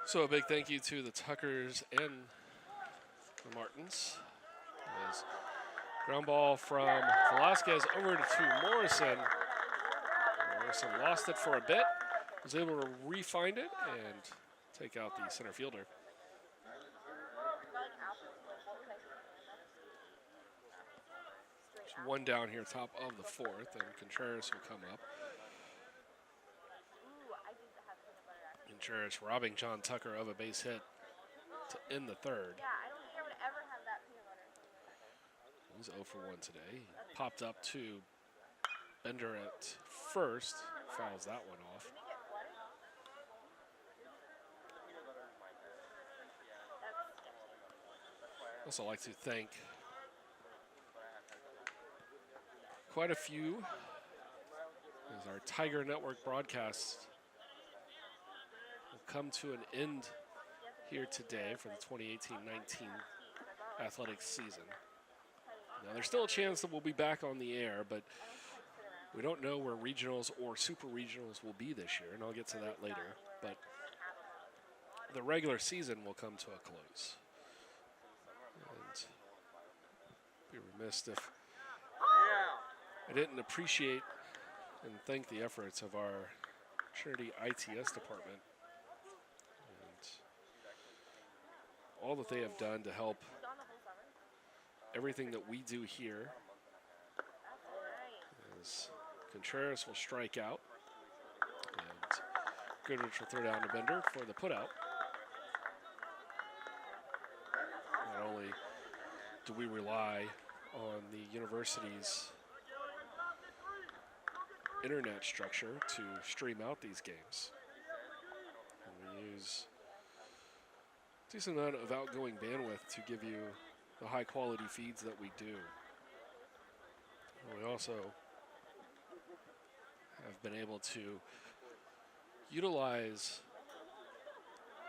So a big thank you to the Tuckers and the Martins. As ground ball from Velasquez over to Morrison. Morrison lost it for a bit, was able to re-find it and take out the center fielder. There's one down here, top of the 4th, and Contreras will come up. Contreras robbing John Tucker of a base hit to end the 3rd. Yeah, I don't think I would ever have that peanut butter. He's 0 for 1 today. Popped up to Bender at first, fouls that one off. Did he get flooded? That's sketchy. Also like to thank quite a few as our Tiger Network broadcasts will come to an end here today for the 2018-19 athletics season. Now, there's still a chance that we'll be back on the air, but we don't know where regionals or super regionals will be this year, and I'll get to that later. But the regular season will come to a close. And be remiss if I didn't appreciate and thank the efforts of our Trinity ITS department and all that they have done to help everything that we do here. As Contreras will strike out, and Goodrich will throw down to Bender for the putout. Not only do we rely on the university's internet structure to stream out these games, and we use a decent amount of outgoing bandwidth to give you the high quality feeds that we do. And we also have been able to utilize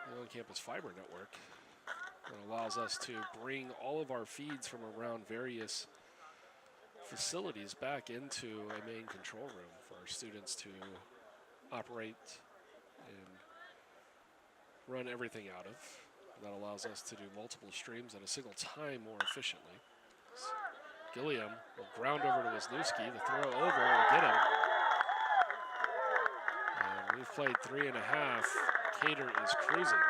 the on-campus fiber network that allows us to bring all of our feeds from around various facilities back into a main control room for our students to operate and run everything out of. That allows us to do multiple streams at a single time more efficiently. Gilliam will ground over to Wisniewski. The throw over will get him. And we've played 3.5. Cater is cruising.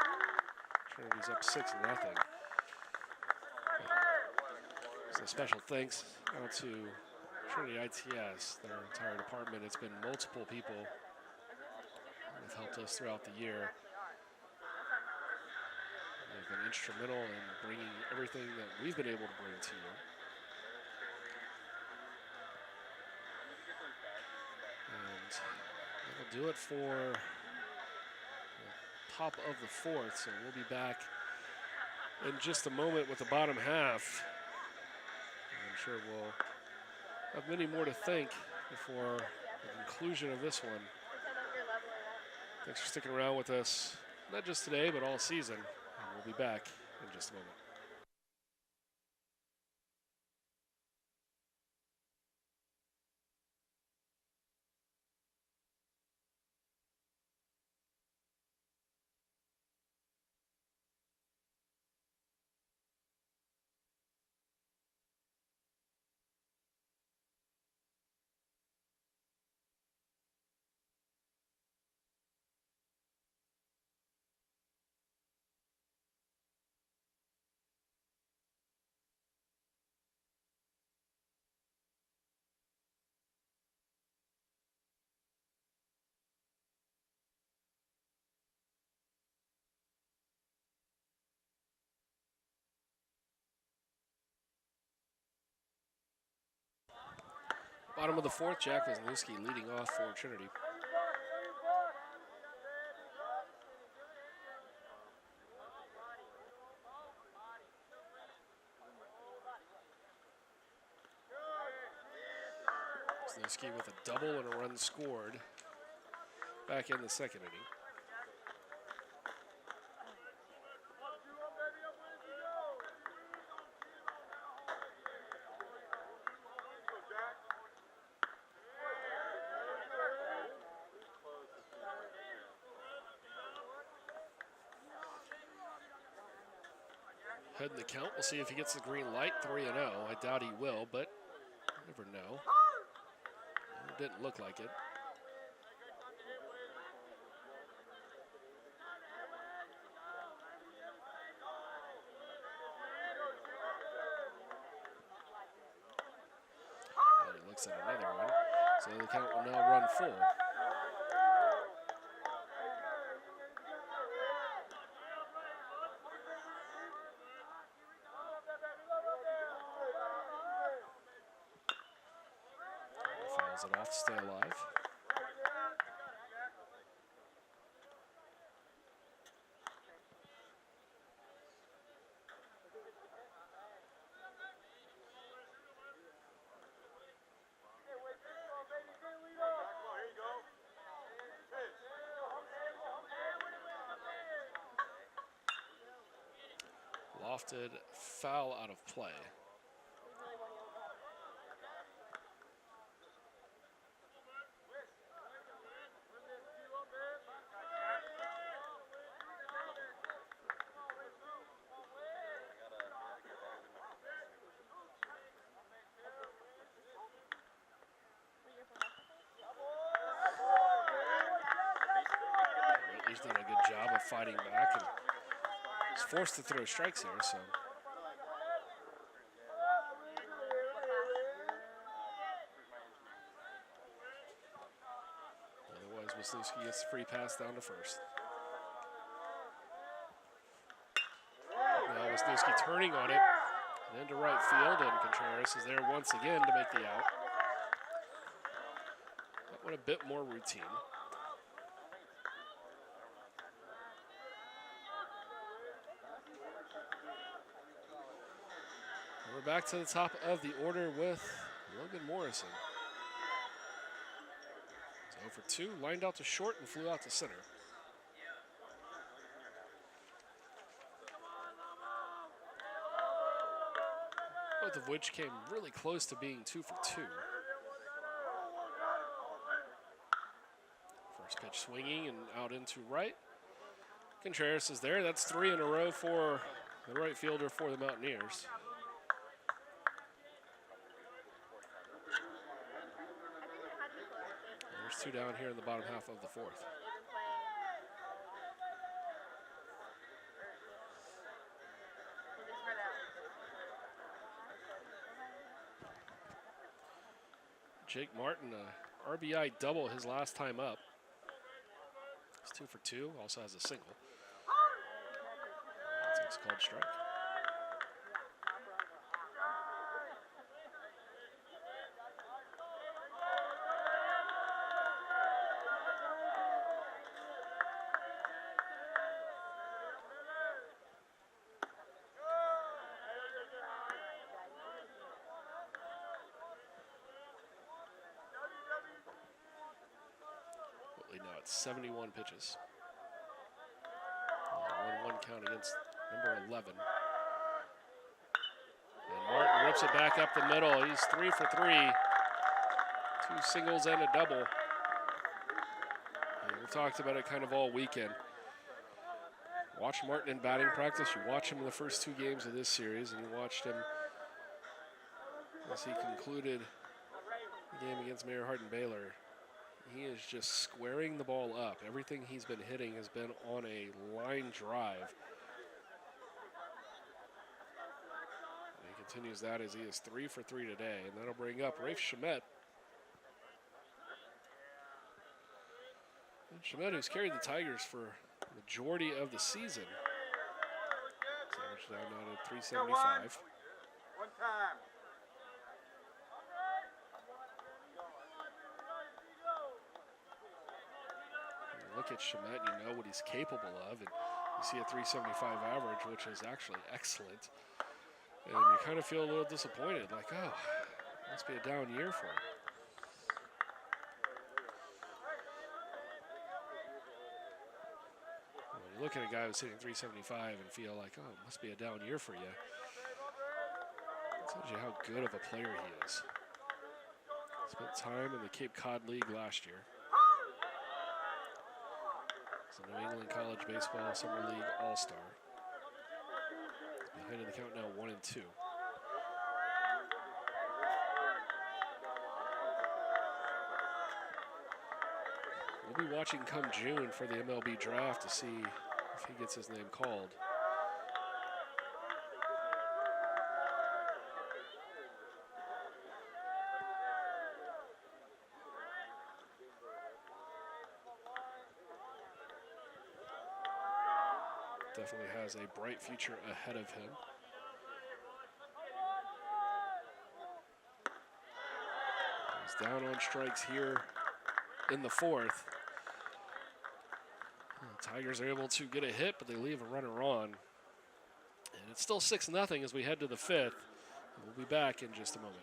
Trinity's up 6-0. So special thanks out to Trinity ITS, their entire department. It's been multiple people that have helped us throughout the year. They've been instrumental in bringing everything that we've been able to bring to you. And that'll do it for the top of the fourth, so we'll be back in just a moment with the bottom half. I'm sure we'll have many more to think before the conclusion of this one. Thanks for sticking around with us, not just today, but all season. And we'll be back in just a moment. Bottom of the fourth, Jack Wisniewski leading off for Trinity. Wisniewski with a double and a run scored back in the second inning. Head in the count. We'll see if he gets the green light. 3-0. I doubt he will, but you never know. It didn't look like it. And he looks at another one. So the count will now run full. It off to stay alive. lofted foul out of play. He's done a good job of fighting back and he's forced to throw strikes here, so. Otherwise, Wisniewski gets a free pass down to first. Now Wisniewski turning on it and into right field, and Contreras is there once again to make the out. That one a bit more routine. We're back to the top of the order with Logan Morrison. 0 for 2, lined out to short and flew out to center. Both of which came really close to being 2 for 2. First pitch swinging and out into right. Contreras is there. That's 3 in a row for the right fielder for the Mountaineers. There's 2 down here in the bottom half of the fourth. Jake Martin, a RBI double his last time up. He's 2 for 2, also has a single. Takes a called strike. Now it's 71 pitches. 1-1 count against number 11. And Martin rips it back up the middle. He's 3 for 3. 2 singles and a double. And we talked about it kind of all weekend. Watch Martin in batting practice. You watch him in the first 2 games of this series, and you watched him as he concluded the game against Mayor Hardin Baylor. He is just squaring the ball up. Everything he's been hitting has been on a line drive. And he continues that as he is 3 for 3 today. And that'll bring up Rafe Shamet. Shamet, who's carried the Tigers for the majority of the season. Average down now to 375. One time. Look at Shamet, you know what he's capable of, and you see a 375 average, which is actually excellent. And you kind of feel a little disappointed, like, oh, must be a down year for him. When you look at a guy who's hitting 375 and feel like, oh, it must be a down year for you, it tells you how good of a player he is. Spent time in the Cape Cod League last year. The New England College Baseball Summer League All-Star. Behind in the count now 1-2. We'll be watching come June for the MLB draft to see if he gets his name called. Definitely has a bright future ahead of him. He's down on strikes here in the fourth. The Tigers are able to get a hit, but they leave a runner on. And it's still 6-0 as we head to the fifth. We'll be back in just a moment.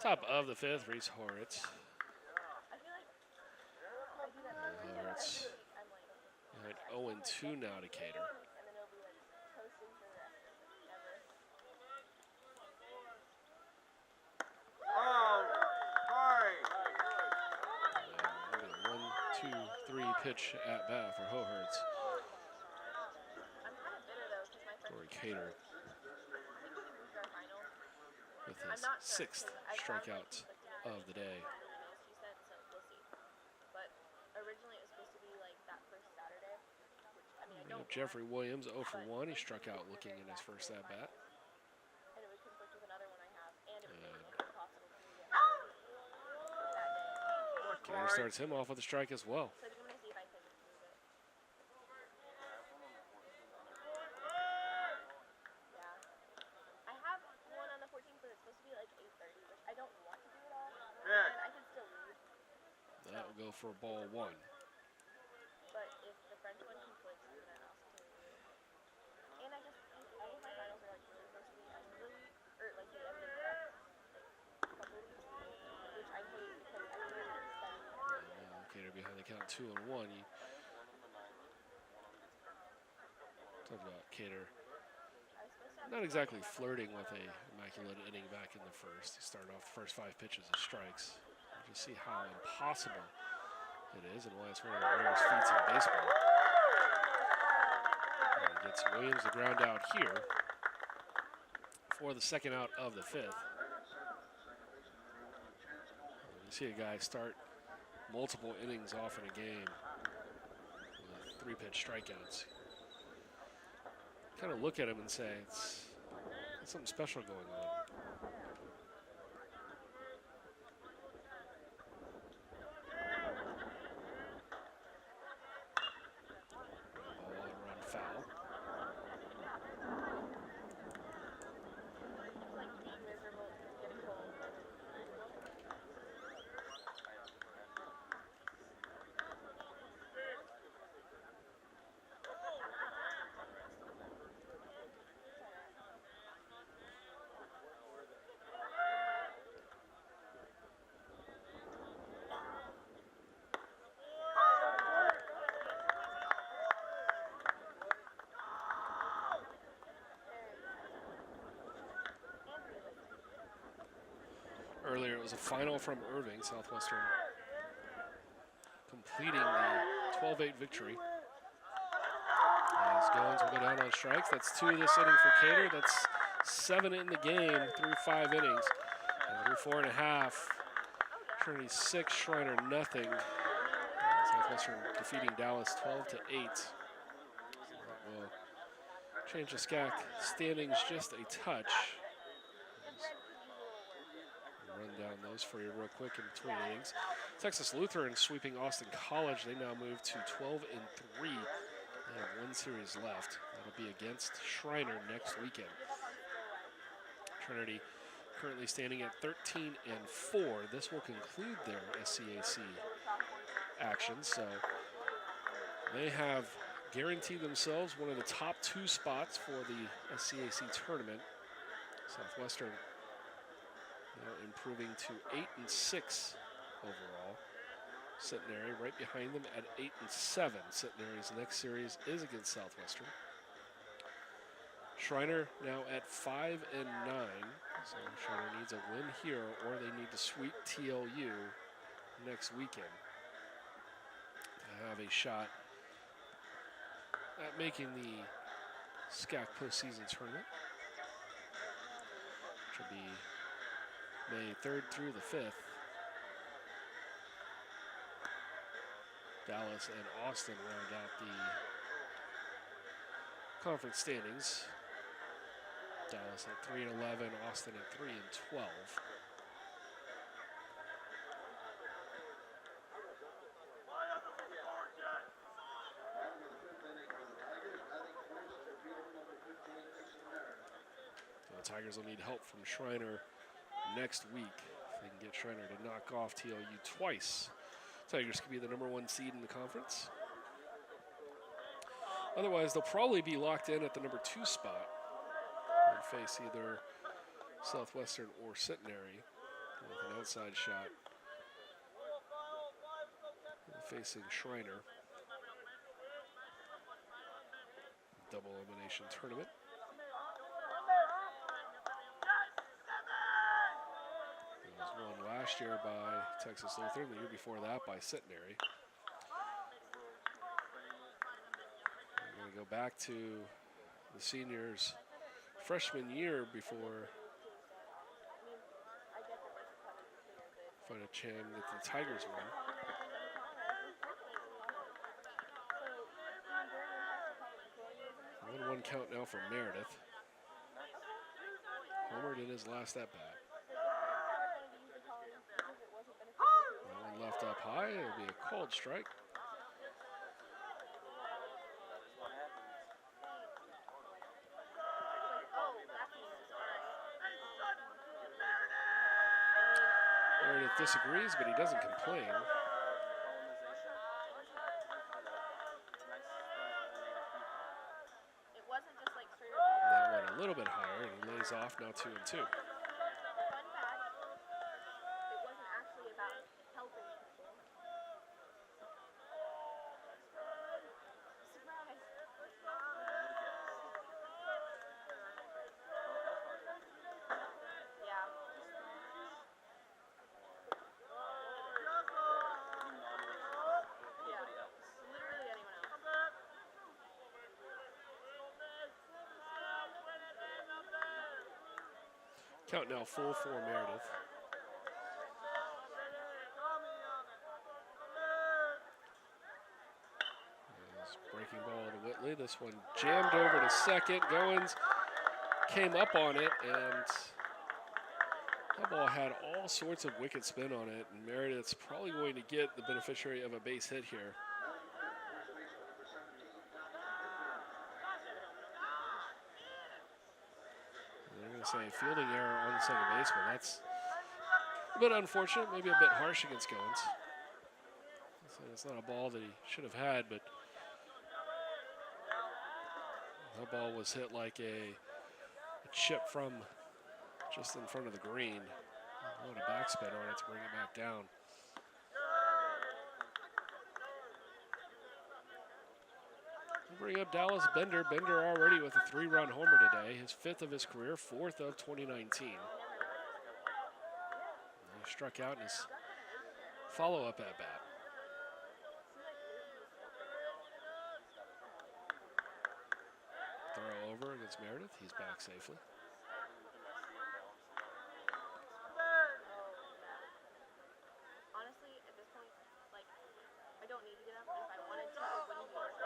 Top of the fifth, Reese Horitz. I feel like I do that every time Horitz I'm like, at 0-2 now to Cater. and then it'll be like toasting for the rest of it. Never. Oh, Corey. And 1, 2, 3 pitch at bat for Hohertz. I'm kind of bitter though because my friend. Corey Cater I think we can move to our finals. with I'm his not sure, 6th 'cause I found, strikeout conflicting of the day. information, he said, so we'll see. But originally it was supposed to be like that first Saturday, which I mean I We don't have Jeffrey want, Williams 0 for but 1. He those struck two out were looking very in his back to first their at bat. finals. And it would conflict with another one I have, and it would make And it impossible for me to get home that day. Cater starts him off with a strike as well. So I think I'm gonna see if I can move it. Yeah. I have one on the 14th, but it's supposed to be like 8:30, which I don't want to do at all. Yeah. And I can still leave. That will go for ball 1. But if the French one conflicts, then I also can do it. And I just think all of my finals are like really close to the end, really, or like the end of the couple of weeks, which I hate because I really study every day. Cater behind the count 2-1. You talked about Cater I was supposed to have not exactly flirting with a immaculate inning back in the first. He started off the first 5 pitches as strikes. You just see how impossible it is and why it's one of the rarest feats in baseball. And he gets Williams the ground out here for the second out of the 5th. You see a guy start multiple innings off in a game with 3-pitch strikeouts. Kind of look at him and say, it's something special going on. Ball and run foul. It's like being miserable and getting cold. Earlier, it was a final from Irving, Southwestern completing the 12-8 victory. As Goins will go down on strikes. That's 2 this inning for Cater. That's 7 in the game through 5 innings. And through 4.5, Trinity 6, Schreiner nothing. And Southwestern defeating Dallas 12-8. So that will change the SCAC standings just a touch. Run down those for you real quick in between innings. Texas Lutheran sweeping Austin College. They now move to 12-3. They have 1 series left. That'll be against Schreiner next weekend. Trinity currently standing at 13-4. This will conclude their SCAC action. So they have guaranteed themselves one of the top 2 spots for the SCAC tournament. Southwestern improving to 8-6 overall. Centenary right behind them at 8-7. Centenary's next series is against Southwestern. Schreiner now at 5-9. So Schreiner needs a win here, or they need to sweep TLU next weekend to have a shot at making the SCAC postseason tournament, which will be May 3rd through the 5th. Dallas and Austin round out the conference standings. Dallas at 3-11, Austin at 3-12. So the Tigers will need help from Schreiner next week if they can get Schreiner to knock off TLU twice. Tigers could be the #1 seed in the conference. Otherwise, they'll probably be locked in at the #2 spot and face either Southwestern or Centenary with an outside shot. Facing Schreiner. Double elimination tournament. It was won last year by Texas Lutheran, the year before that by Centenary. We're going to go back to the seniors' freshman year before find a chance that the Tigers won. 1-1 count now for Meredith. Homered in his last at bat. That one left up high. It'll be a called strike. Meredith disagrees, but he doesn't complain. A little bit higher, and he lays off now 2-2. Fun fact, it wasn't actually about helping people. Surprise. Yeah. Yeah. Literally anyone else. Count now full for Meredith. Breaking ball to Whitley. This one jammed over to second. Goins came up on it, and that ball had all sorts of wicked spin on it, and Meredith's probably going to get the beneficiary of a base hit here. Say fielding error on the second baseman. That's a bit unfortunate, maybe a bit harsh against Goins. So it's not a ball that he should have had, but that ball was hit like a chip from just in front of the green. A lot of backspin on it to bring it back down. Bring up Dallas Bender. Bender already with a 3-run homer today, his 5th of his career, 4th of 2019. He struck out in his follow-up at bat. Throw over against Meredith. He's back safely. Honestly, at this point, like, I don't need to get up, but if I wanted to, it wouldn't be worth it.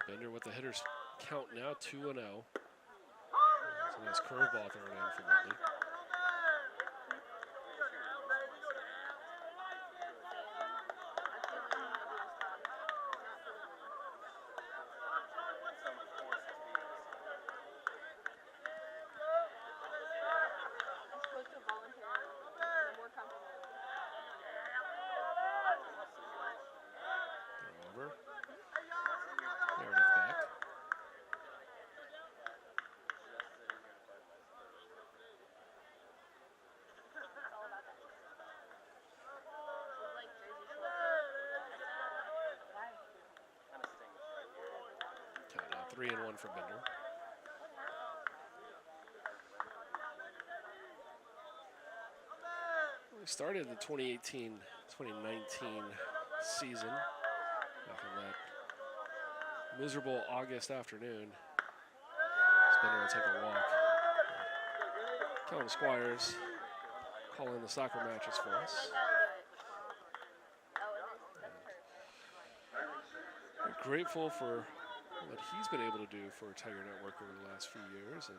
Bender with the hitter's count now, 2-0. It's a nice curveball thrown in for Whitley. Count now 3-1 for Bender. We started the 2018-2019 season after that miserable August afternoon. Bender will take a walk. Kellen Squires calling the soccer matches for us. We're grateful for what he's been able to do for Tiger Network over the last few years, and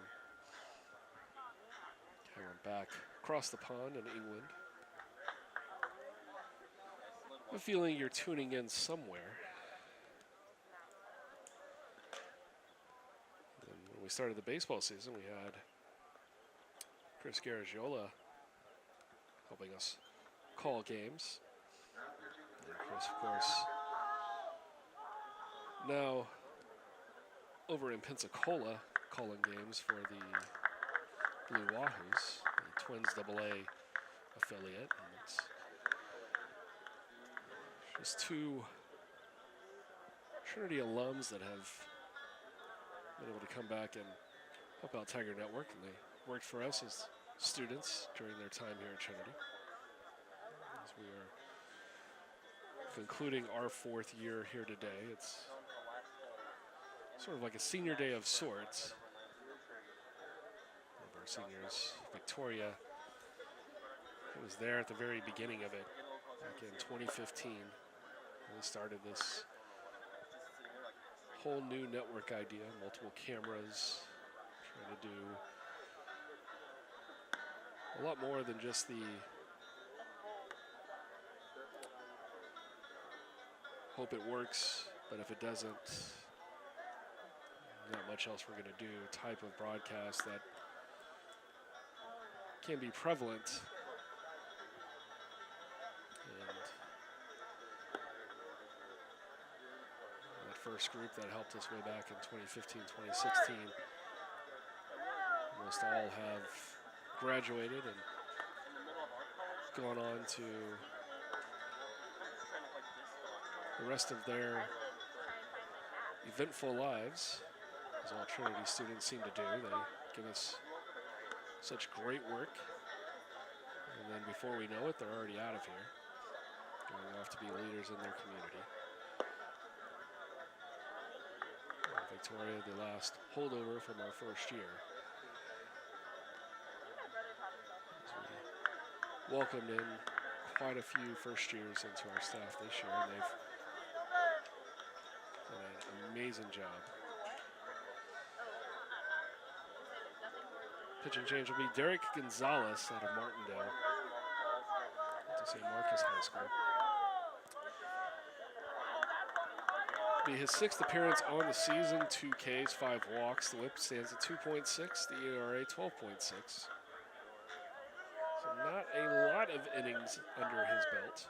Kellen back across the pond in England. I have a feeling you're tuning in somewhere. And when we started the baseball season, we had Chris Garagiola helping us call games. And Chris, of course, now over in Pensacola calling games for the Blue Wahoos, the Twins AA affiliate. And it's just two Trinity alums that have been able to come back and help out Tiger Network, and they worked for us as students during their time here at Trinity. As we are concluding our 4th year here today, it's sort of like a senior day of sorts. One of our seniors, Victoria, who was there at the very beginning of it back in 2015. We started this whole new network idea, multiple cameras, trying to do a lot more than just the hope it works, but if it doesn't, not much else we're going to do type of broadcast that can be prevalent. And that first group that helped us way back in 2015, 2016, almost all have graduated and gone on to the rest of their eventful lives, as all Trinity students seem to do. They give us such great work, and then before we know it, they're already out of here, going off to be leaders in their community. And Victoria, the last holdover from our first year. As we welcomed in quite a few first years into our staff this year, and they've done an amazing job. Pitch and change will be Derek Gonzalez out of Martindale to St. Marcus High School. Be his 6th appearance on the season, 2 Ks, 5 walks. The whip stands at 2.6, the ERA 12.6. So not a lot of innings under his belt.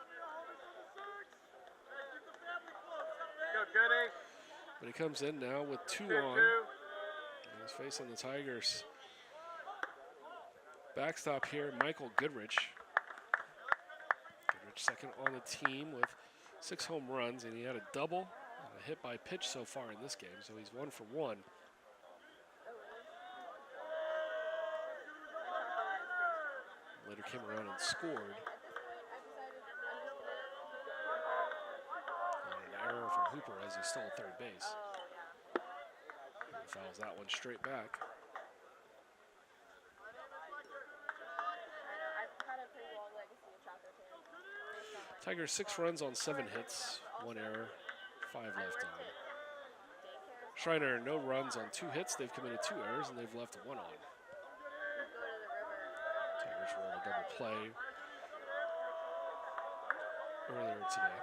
But he comes in now with 2 on. And he's facing the Tigers. Backstop here, Michael Goodrich. Goodrich second on the team with 6 home runs, and he had a double and a hit by pitch so far in this game, so he's 1 for 1. Later came around and scored. And an error from Hooper as he stole third base. And fouls that one straight back. Tigers 6 runs on 7 hits, 1 error, 5 left on. Schreiner, no runs on 2 hits. They've committed 2 errors, and they've left 1 on. Tigers rolled a double play earlier today.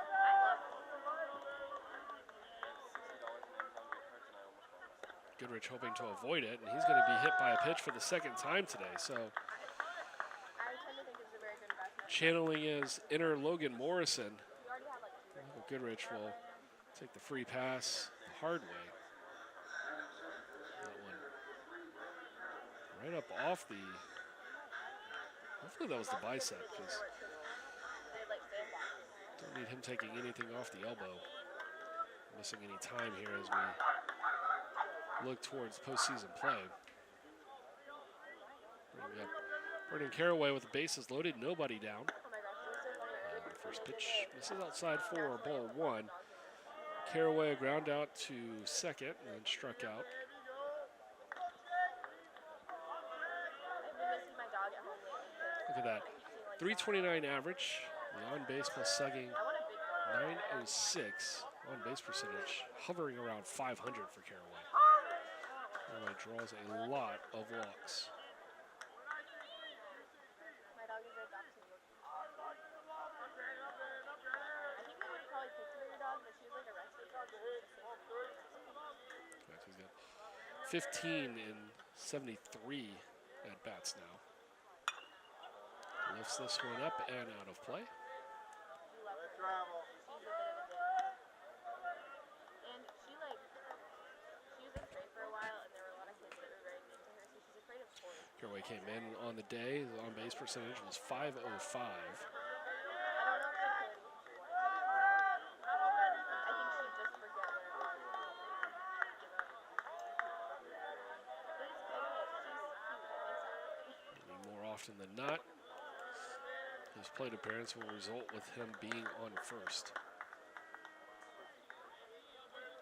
Goodrich hoping to avoid it, and he's going to be hit by a pitch for the 2nd time today. So channeling his inner Logan Morrison, Michael Goodrich will take the free pass the hard way. That one right up off the, hopefully that was the bicep, because don't need him taking anything off the elbow. Missing any time here as we look towards postseason play. Bringing up Brendan Caraway with the bases loaded, nobody down. First pitch misses outside for ball 1. Caraway a ground out to second and then struck out. Look at that. 329 average. The on base plus slugging 906. On base percentage hovering around 500 for Caraway. Caraway draws a lot of walks. 15 in 73 at bats now. Lifts this one up and out of play. She's a bit of a dick. And she was afraid for a while, and there were a lot of kids that were very mean to her, so she's afraid of sports. Caraway came in on the day. The on-base percentage was .505. I don't know if she could if she wanted to. I think she'd just forget where it was and give up. But it's okay. She's cute. It makes her happy. Maybe more often than not, his plate appearance will result with him being on first. She's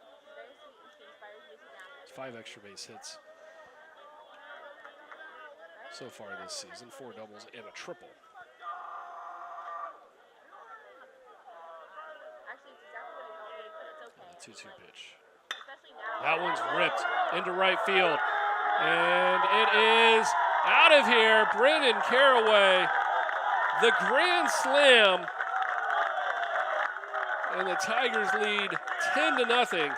very sweet, and she inspires me to nap. 5 extra base hits so far this season, 4 doubles and a triple. Actually, it's exactly what I don't need, but it's okay. 2-2 pitch. Especially now. That one's ripped into right field. And it is out of here. Brandon Caraway, the grand slam. And the Tigers lead 10-0.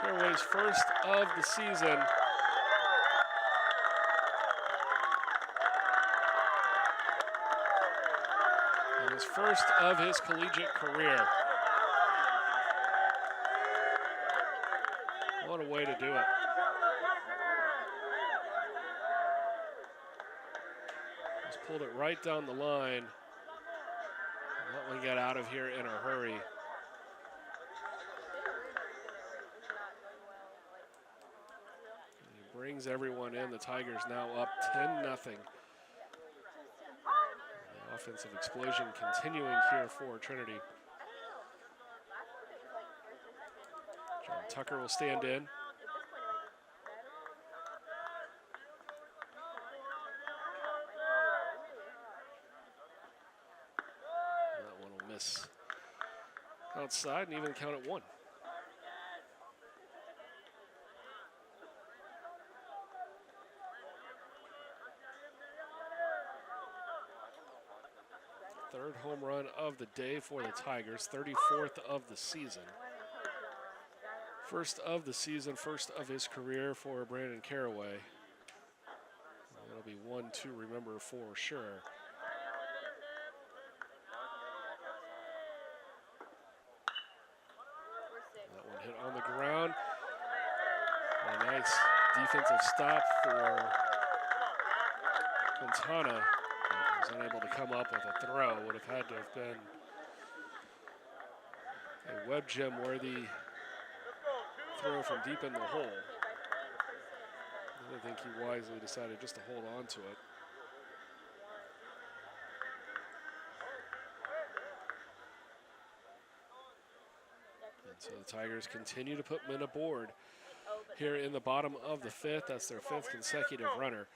Caraway's first of the season. And his first of his collegiate career. What a way to do it. Just pulled it right down the line. Let one get out of here in a hurry. He brings everyone in. The Tigers now up 10-0. The offensive explosion continuing here for Trinity. John Tucker will stand in. That one will miss outside and even count at 1. Third home run of the day for the Tigers, 34th of the season. First of the season, first of his career for Brandon Caraway. That'll be one to remember for sure. That one hit on the ground. A nice defensive stop for Quintana. He was unable to come up with a throw. Would have had to have been a web gem worthy throw from deep in the hole. I think he wisely decided just to hold on to it. And so the Tigers continue to put men aboard here in the bottom of the 5th. That's their 5th consecutive runner.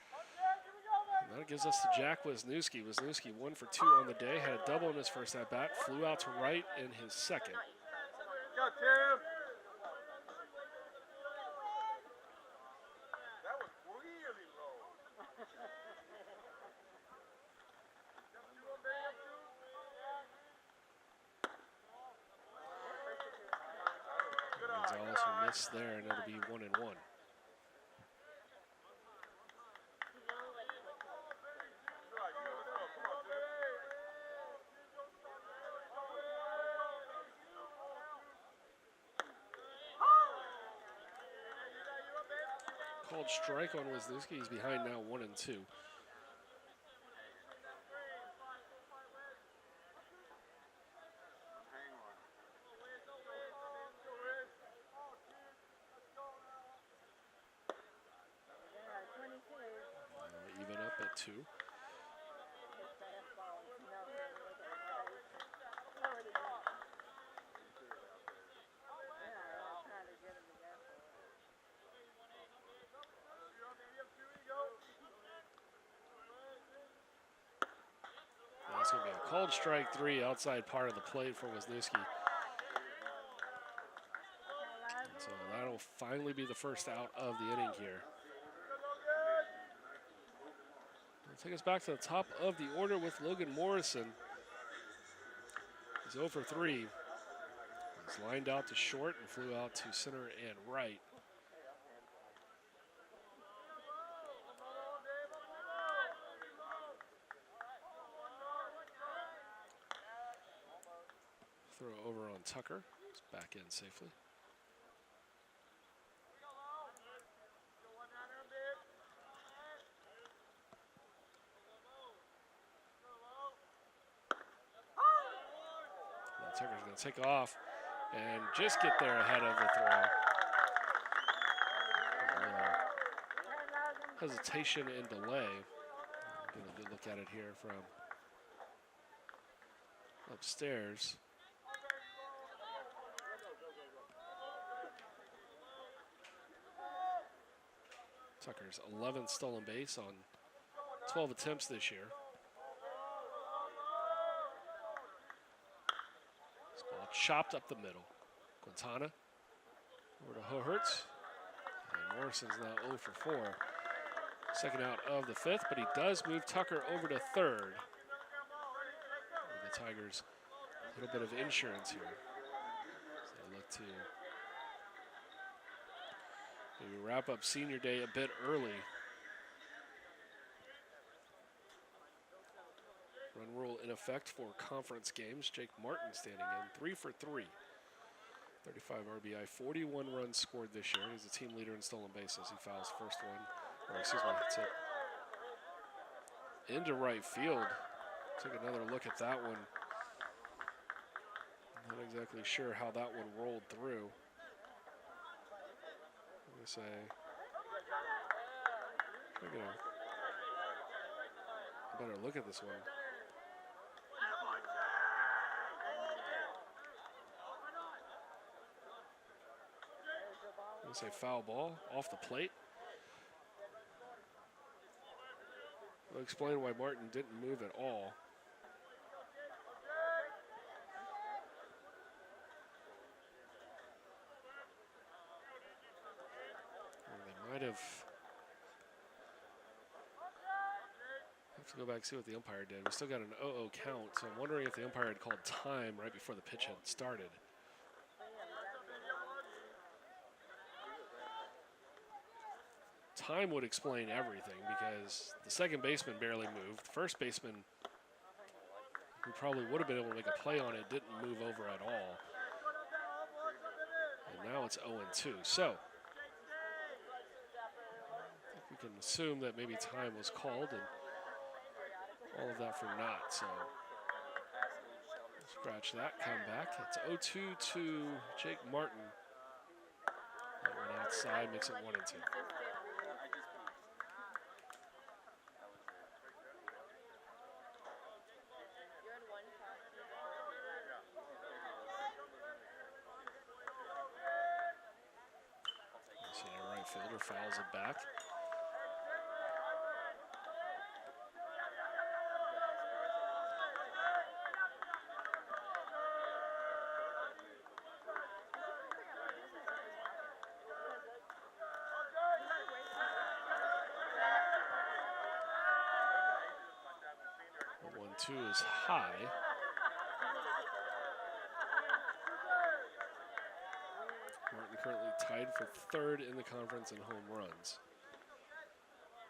And that gives us to Jack Wisniewski. Wisniewski 1 for 2 on the day, had a double in his first at bat, flew out to right in his second. Go, Tim. That was really low. Gonzalez will miss there, and it'll be 1-1. Called strike on Wisniewski. He's behind now 1-2. Even up at 2. That's going to be a called strike 3 outside part of the plate for Wisniewski. And so that'll finally be the first out of the inning here. Take us back to the top of the order with Logan Morrison. He's 0 for 3. He's lined out to short and flew out to center and right. Throw over on Tucker. It's back in safely. Now Tucker's going to take off and just get there ahead of the throw. Hesitation and delay. Get a good look at it here from upstairs. Tucker's 11th stolen base on 12 attempts this year. This ball chopped up the middle. Quintana over to Hohertz. And Morrison's now 0 for 4. Second out of the 5th, but he does move Tucker over to 3rd. The Tigers a little bit of insurance here. So they look to maybe wrap up senior day a bit early. Run rule in effect for conference games. Jake Martin standing in 3 for 3. 35 RBI, 41 runs scored this year. He's the team leader in stolen bases. He fouls first one, or excuse me, hits it into right field. Take another look at that one. Not exactly sure how that one rolled through. I'm going to say, take a better look at this one. I'm going to say foul ball off the plate. I'll explain why Martin didn't move at all. They might have to go back and see what the umpire did. We still got an 0-0 count, so I'm wondering if the umpire had called time right before the pitch had started. Time would explain everything because the second baseman barely moved. The first baseman, who probably would have been able to make a play on it, didn't move over at all. And now it's 0-2. So we can assume that maybe time was called and all of that for naught. So scratch that, come back. It's 0-2 to Jake Martin. That one outside makes it 1-2. Fielder fouls it back. The 1-2 is high. Martin currently tied for 3rd in the conference in home runs.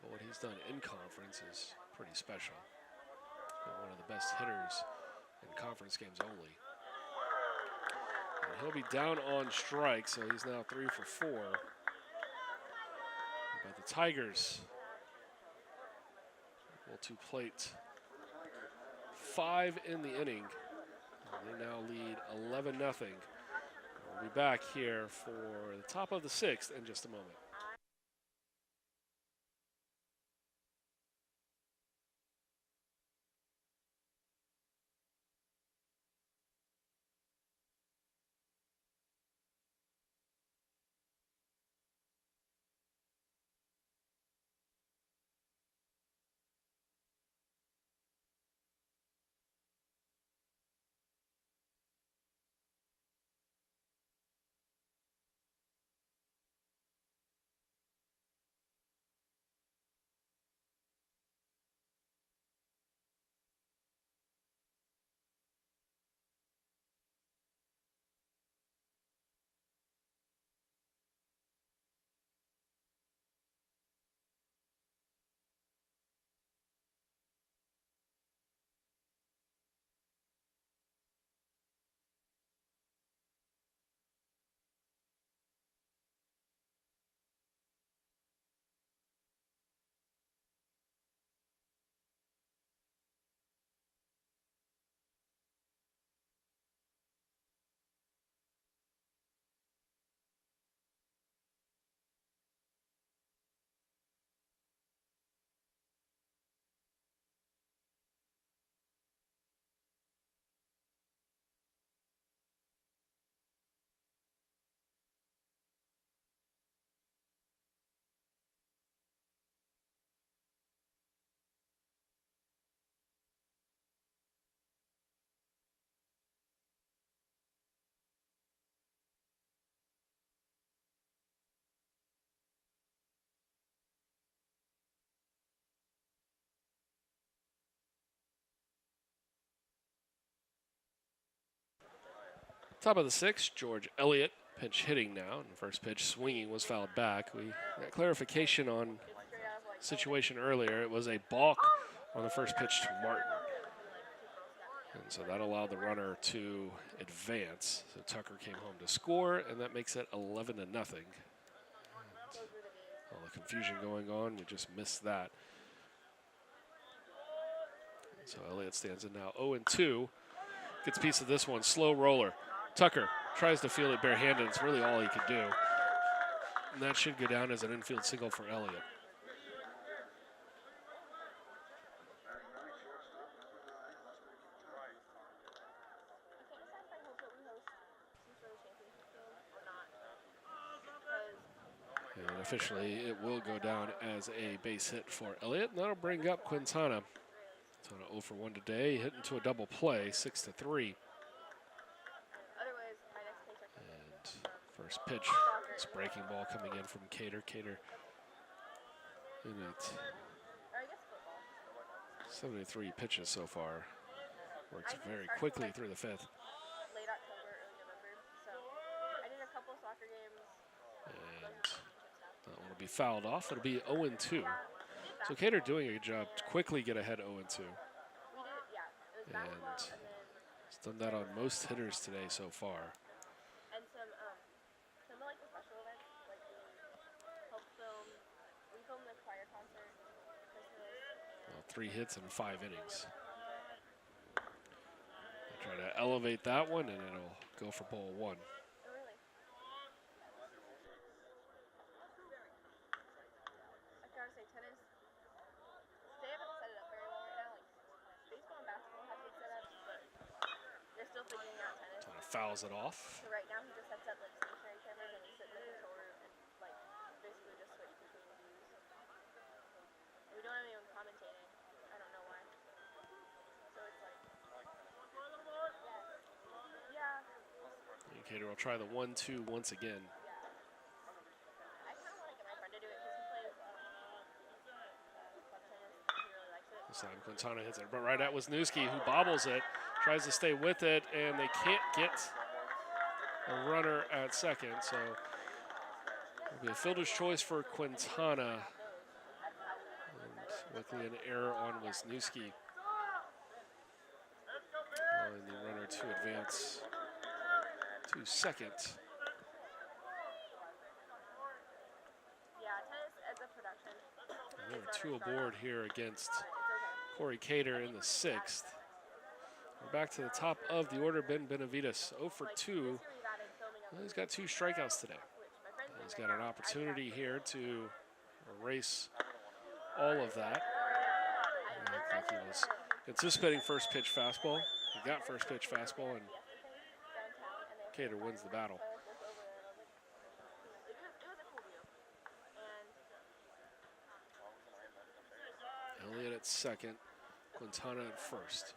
But what he's done in conference is pretty special. Been one of the best hitters in conference games only. And he'll be down on strike, so he's now 3 for 4. But the Tigers will to plate 5 in the inning. And they now lead 11-0. We'll be back here for the top of the 6th in just a moment. Top of the sixth, George Elliott pinch hitting now. And the first pitch swinging was fouled back. We got clarification on situation earlier. It was a balk on the first pitch to Martin. And so that allowed the runner to advance. So Tucker came home to score, and that makes it 11-0. All the confusion going on, we just missed that. And so Elliott stands in now 0-2. Gets a piece of this one, slow roller. Tucker tries to field it barehanded. It's really all he could do. And that should go down as an infield single for Elliott. And officially, it will go down as a base hit for Elliott. And that'll bring up Quintana. Quintana 0 for 1 today, hit into a double play, 6-3. And first pitch, this breaking ball coming in from Cater. Cater in it. 73 pitches so far. Works very quickly through the fifth. Late October, early November. So I did a couple soccer games. And that one will be fouled off. It'll be 0-2. So Cater doing a good job to quickly get ahead 0-2. We did, yeah. It was And basketball he's done that on most hitters today so far. and some of like the special events, like we filmed the choir concert, Christmas. Well, 3 hits in 5 innings. They try to elevate that one, and it'll go for ball 1. Oh, really? I gotta say, tennis, they haven't set it up very well right now. Like, baseball and basketball have good setups, but they're still figuring out tennis. Kind of fouls it off. So right now, he just sets up like stationary cameras and we sit in the control room and like basically just switch between views. And we don't have anyone commentating. I don't know why. So it's like, yeah. And Cater will try the 1-2 once again. I kind of want to get my friend to do it because he plays club tennis. He really likes it. This time Quintana hits it, but right at Wisniewski, who bobbles it, tries to stay with it, and they can't get a runner at second. So it'll be a fielder's choice for Quintana. And luckily an error on Wisniewski, allowing the runner to advance to second. Yeah, tennis as a production. And there are 2 aboard here against Corey Cater in the 6th. We're back to the top of the order. Ben Benavides, 0 for 2. Well, he's got 2 strikeouts today. He's got an opportunity here to erase all of that. I think he was anticipating first pitch fastball. He got first pitch fastball, and Cater wins the battle. Elliott at second, Quintana at first.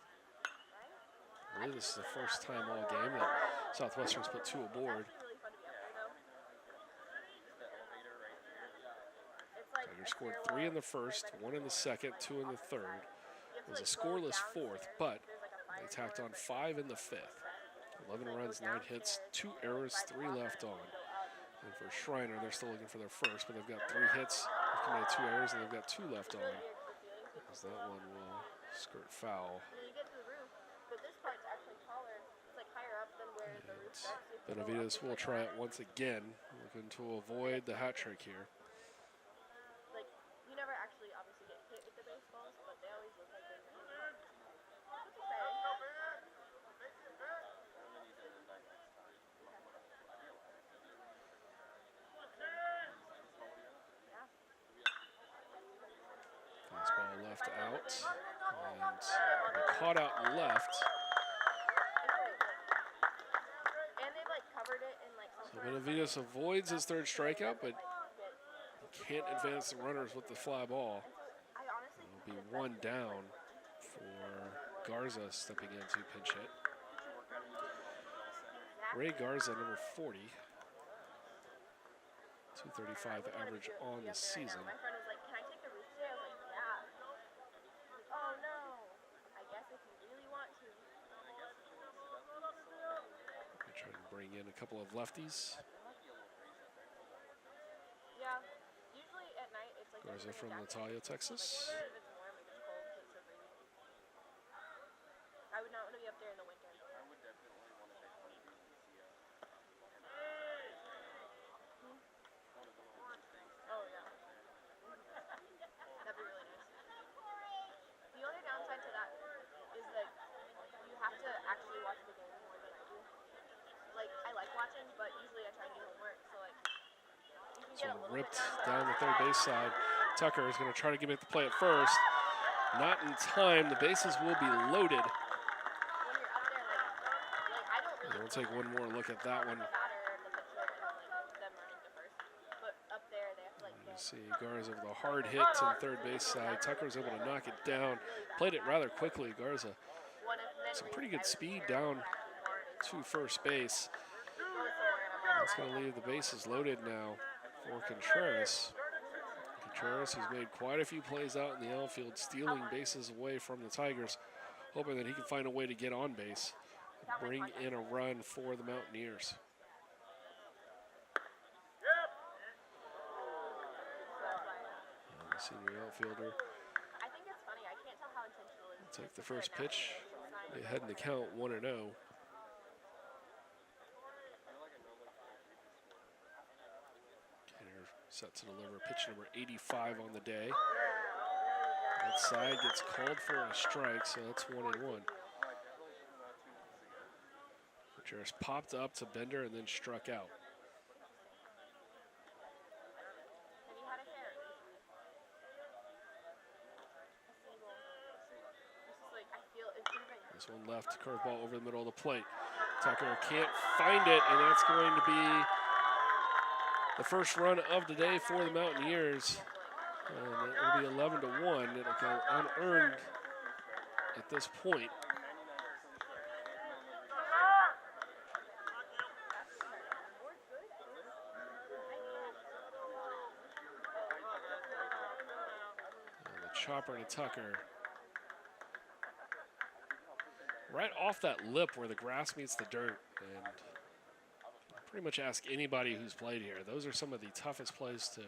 I believe this is the first time all game that Southwestern's put 2 aboard. Tiger scored 3 in the first, 1 in the second, 2 in the third. It was a scoreless 4th, but they tacked on 5 in the 5th. 11 runs, 9 hits, 2 errors, 3 left on. And for Schreiner, they're still looking for their first, but they've got 3 hits, they've committed 2 errors, and they've got 2 left on. As that one will skirt foul. Benavides will try it once again, looking to avoid the hat trick here. Like, you never actually obviously get hit with the baseballs, but they always look like they're going to hit. That's exciting. Fastball left out, and caught out left. And they've like covered it in like some So Benavides avoids his 3rd strikeout, but can't advance the runners with the fly ball. It'll be 1 down for Garza stepping in to pinch hit. Ray Garza, number 40. 235 average on the season. My friend was like, "Can I take the roof today?" I was like, "Yeah." Oh no. I guess if you really want to. They try to bring in a couple of lefties. Yeah. Usually at night it's like. Garza from jacket. Natalia, Texas. If it's warm, it gets cold because it's so breezy. I would not want to be up there in the winter. I would definitely want to take one of these and see one of the little things. Oh yeah. That'd be really nice. The only downside to that is that you have to actually watch the game more than I do. Like I like watching, but usually I try and do homework, so like you can So get a little ripped bit down the third base side. Tucker is going to try to make the play at first. Not in time. The bases will be loaded. When you're up there, like I don't really. We'll take one more look at that one. The batter, the pitcher, and like them running to first. But up there, they have to like You get. see Garza with a hard hit to the third base side. Tucker's able to knock it down. Played it rather quickly. Garza some pretty good speed down to first base. That's going to leave the bases loaded now for Contreras. Contreras, who's made quite a few plays out in the outfield, stealing bases away from the Tigers, hoping that he can find a way to get on base, bring in a run for the Mountaineers. And the senior outfielder I think it's funny. I can't tell how intentional it is. take the first pitch. They head in the count 1-0. Gator set to deliver pitch number 85 on the day. That side gets called for a strike, so that's 1-1. Contreras popped up to Bender and then struck out. Have you had a hair? A single. This is like I feel it's moving. This one left, curveball over the middle of the plate. Tucker can't find it, and that's going to be the first run of the day for the Mountaineers. And it will be 11-1. It'll go unearned at this point. And the chopper to Tucker. Right off that lip where the grass meets the dirt. And pretty much ask anybody who's played here. Those are some of the toughest plays to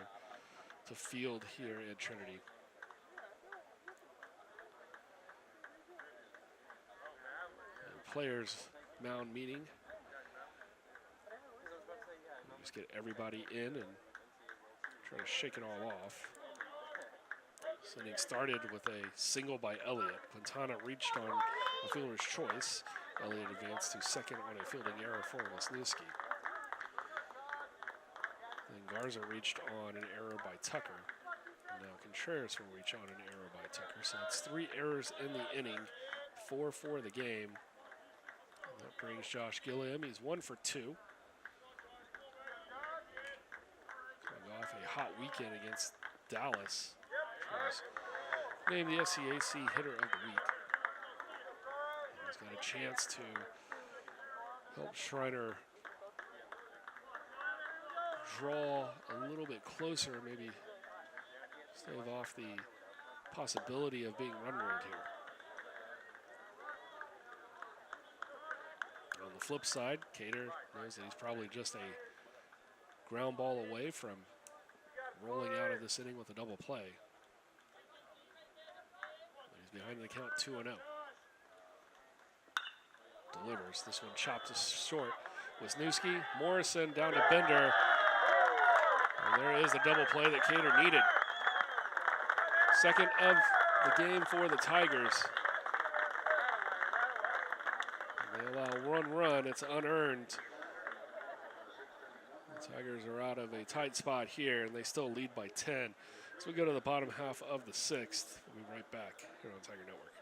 field here at Trinity. And players mound meeting. Just get everybody in and try to shake it all off. This inning started with a single by Elliott. Quintana reached on a fielder's choice. Elliott advanced to second on a fielding error for Wisniewski. Then Garza reached on an error by Tucker. And now Contreras will reach on an error by Tucker. So it's 3 errors in the inning, 4 for the game. And that brings Josh Gilliam. He's 1 for 2. Coming off a hot weekend against Dallas. He was named the SCAC Hitter of the Week. And he's got a chance to help Schreiner draw a little bit closer, maybe stave off the possibility of being run ruled here. On the flip side, Cater knows that he's probably just a ground ball away from rolling out of this inning with a double play. But he's behind the count 2-0. Delivers. This one chopped to short. Wisniewski, Morrison down to Bender. And there is the double play that Cater needed. Second of the game for the Tigers. And they allow one run. It's unearned. The Tigers are out of a tight spot here, and they still lead by 10. So we go to the bottom half of the 6th. We'll be right back here on Tiger Network.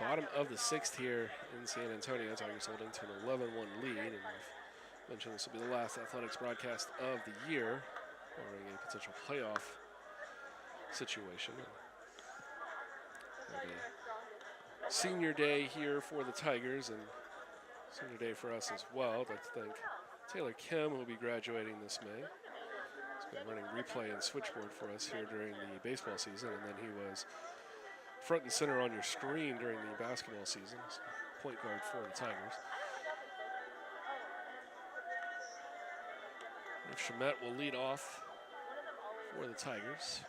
bottom of the 6th here in San Antonio. Tigers holding to an 11-1 lead, and we've mentioned this will be the last athletics broadcast of the year, barring a potential playoff situation. It'll be senior day here for the Tigers, and senior day for us as well. I'd like to thank Taylor Kim, who will be graduating this May. He's been running replay and switchboard for us here during the baseball season, and then he was front and center on your screen during the basketball season. So point guard for the Tigers. If Shamet will lead off for the Tigers.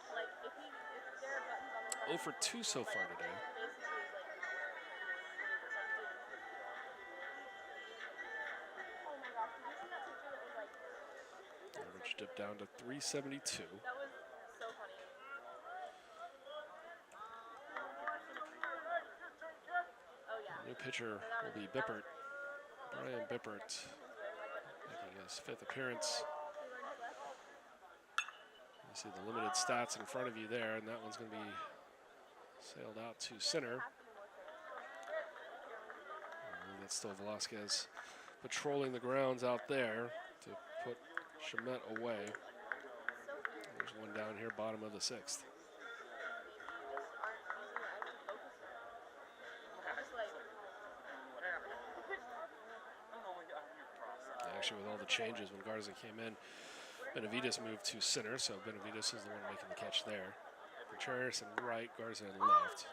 0 for 2 so far today. Average dipped down to 372. That was so funny. Oh yeah. New pitcher will be Bippert. Brian Bippert making his 5th appearance. You see the limited stats in front of you there, and that one's going to be sailed out to center. And that's still Velasquez patrolling the grounds out there to put Shamet away. There's one down here, bottom of the 6th. Actually, with all the changes when Garza came in, Benavides moved to center, so Benavides is the one making the catch there. Contreras in right, Garza in left.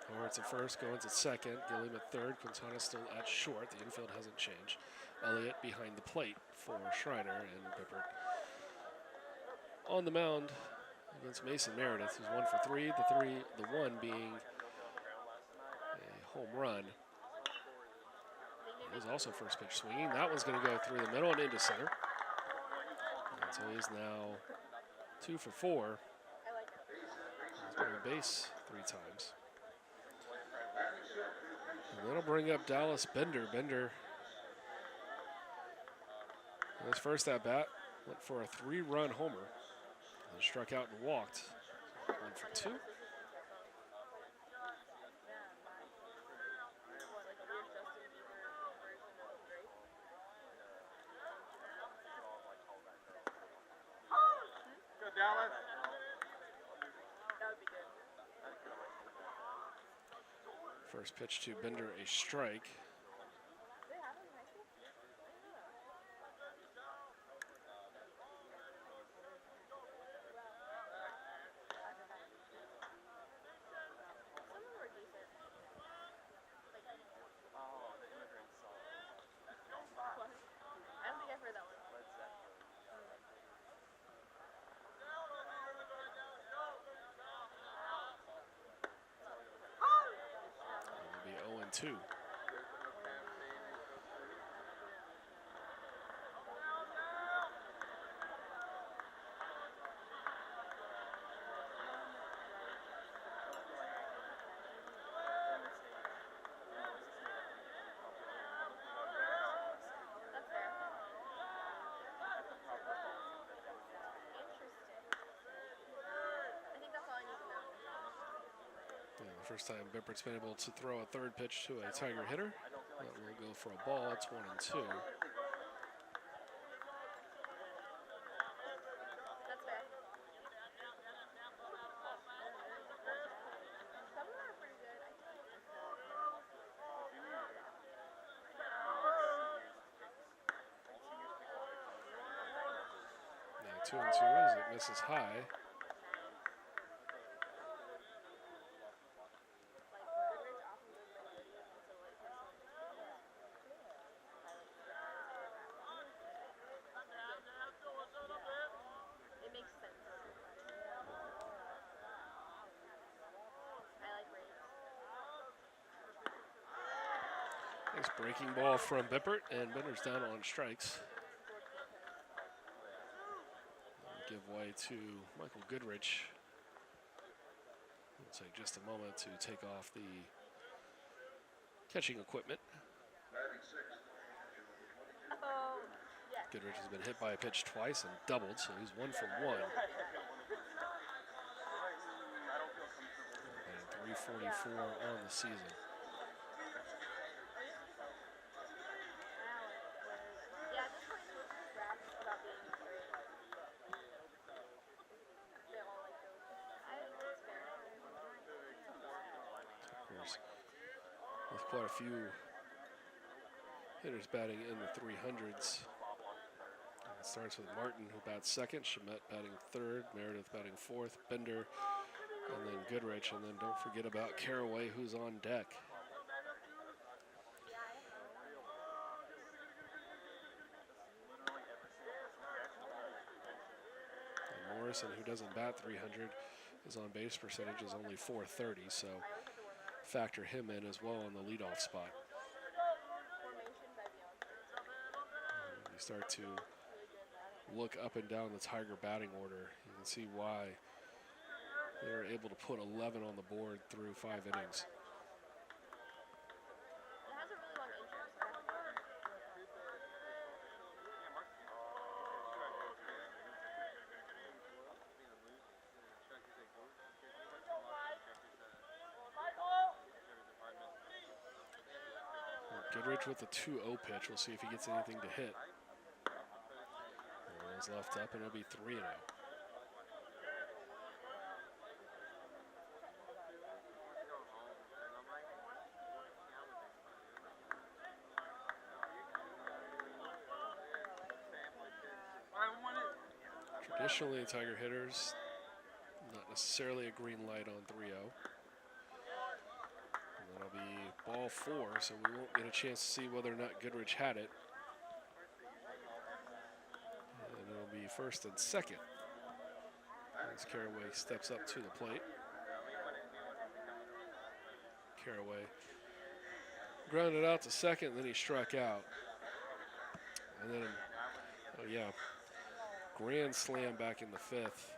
Horwitz at first, Goins at second, Gilliam at third, Quintana still at short. The infield hasn't changed. Elliott behind the plate for Schreiner, and Bippert on the mound against Mason Meredith, who's 1 for 3. The one being a home run. He was also first pitch swinging. That one's going to go through the middle and into center. And so he's now 2 for 4. He's been on base 3 times. And that'll bring up Dallas Bender. Bender, in his first at bat, went for a 3-run homer. And struck out and walked. 1 for 2. Good, Dallas. That would be good. First pitch to Bender, a strike. Do they have him in high school? Some of them were decent. Like, Oh, the immigrant song. what? I don't think I've heard that one. Led Zeppelin. It'll be 0-2. That's fair. Interesting. I think that's all I need to know. Yeah, the first time Bippert's been able to throw a third pitch to a Tiger hitter. That will go for a ball. It's 1-2. That's fair. Some of them are pretty good. I feel Now 2-2 as it misses high. it makes sense. I like Braves. Nice breaking ball from Bippert, and Bender's down on strikes. Give way to Michael Goodrich. It'll take just a moment to take off the catching equipment. Oh, yes. Goodrich has been hit by a pitch twice and doubled, so he's 1 for 1. And 344 on the season. hitters, with quite a few hitters batting in the 300s. It starts with Martin, who bats second, Shamet batting third, Meredith batting fourth, Bender, and then Goodrich. And then don't forget about Caraway, who's on deck. And Morrison, who doesn't bat 300, his on-base percentage is only .430, so factor him in as well on the leadoff spot. You start to look up and down the Tiger batting order. You can see why they were able to put 11 on the board through 5 innings. Goodrich with the 2-0 pitch. We'll see if he gets anything to hit. It's left up, and it'll be 3-0. Traditionally, Tiger hitters, not necessarily a green light on 3-0. And that'll be ball 4, so we won't get a chance to see whether or not Goodrich had it. And it'll be first and second as Caraway steps up to the plate. Caraway grounded out to second, then he struck out. And then, oh yeah, grand slam back in the 5th,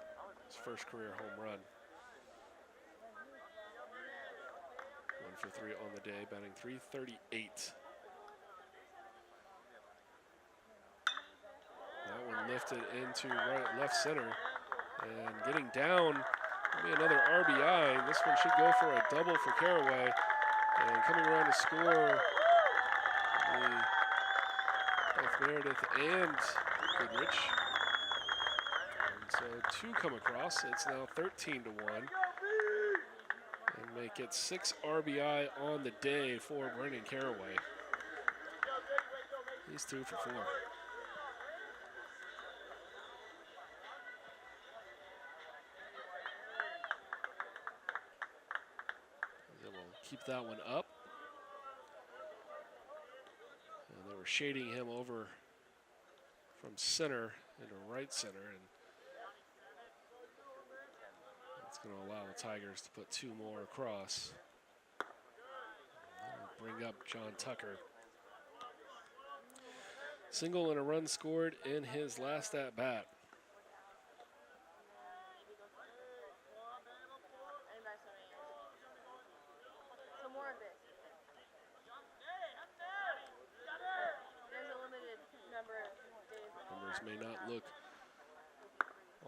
his first career home run. 1 for 3 on the day, batting .338. That one lifted into left center, and getting down will be another RBI. This one should go for a double for Caraway, and coming around to score both Meredith and Goodrich. And so 2 come across. It's now 13-1, and make it 6 RBI on the day for Brendan Caraway. He's 2 for 4. Keep that one up. And they were shading him over from center into right center, and it's going to allow the Tigers to put 2 more across. That'll bring up John Tucker. Single and a run scored in his last at bat. May not look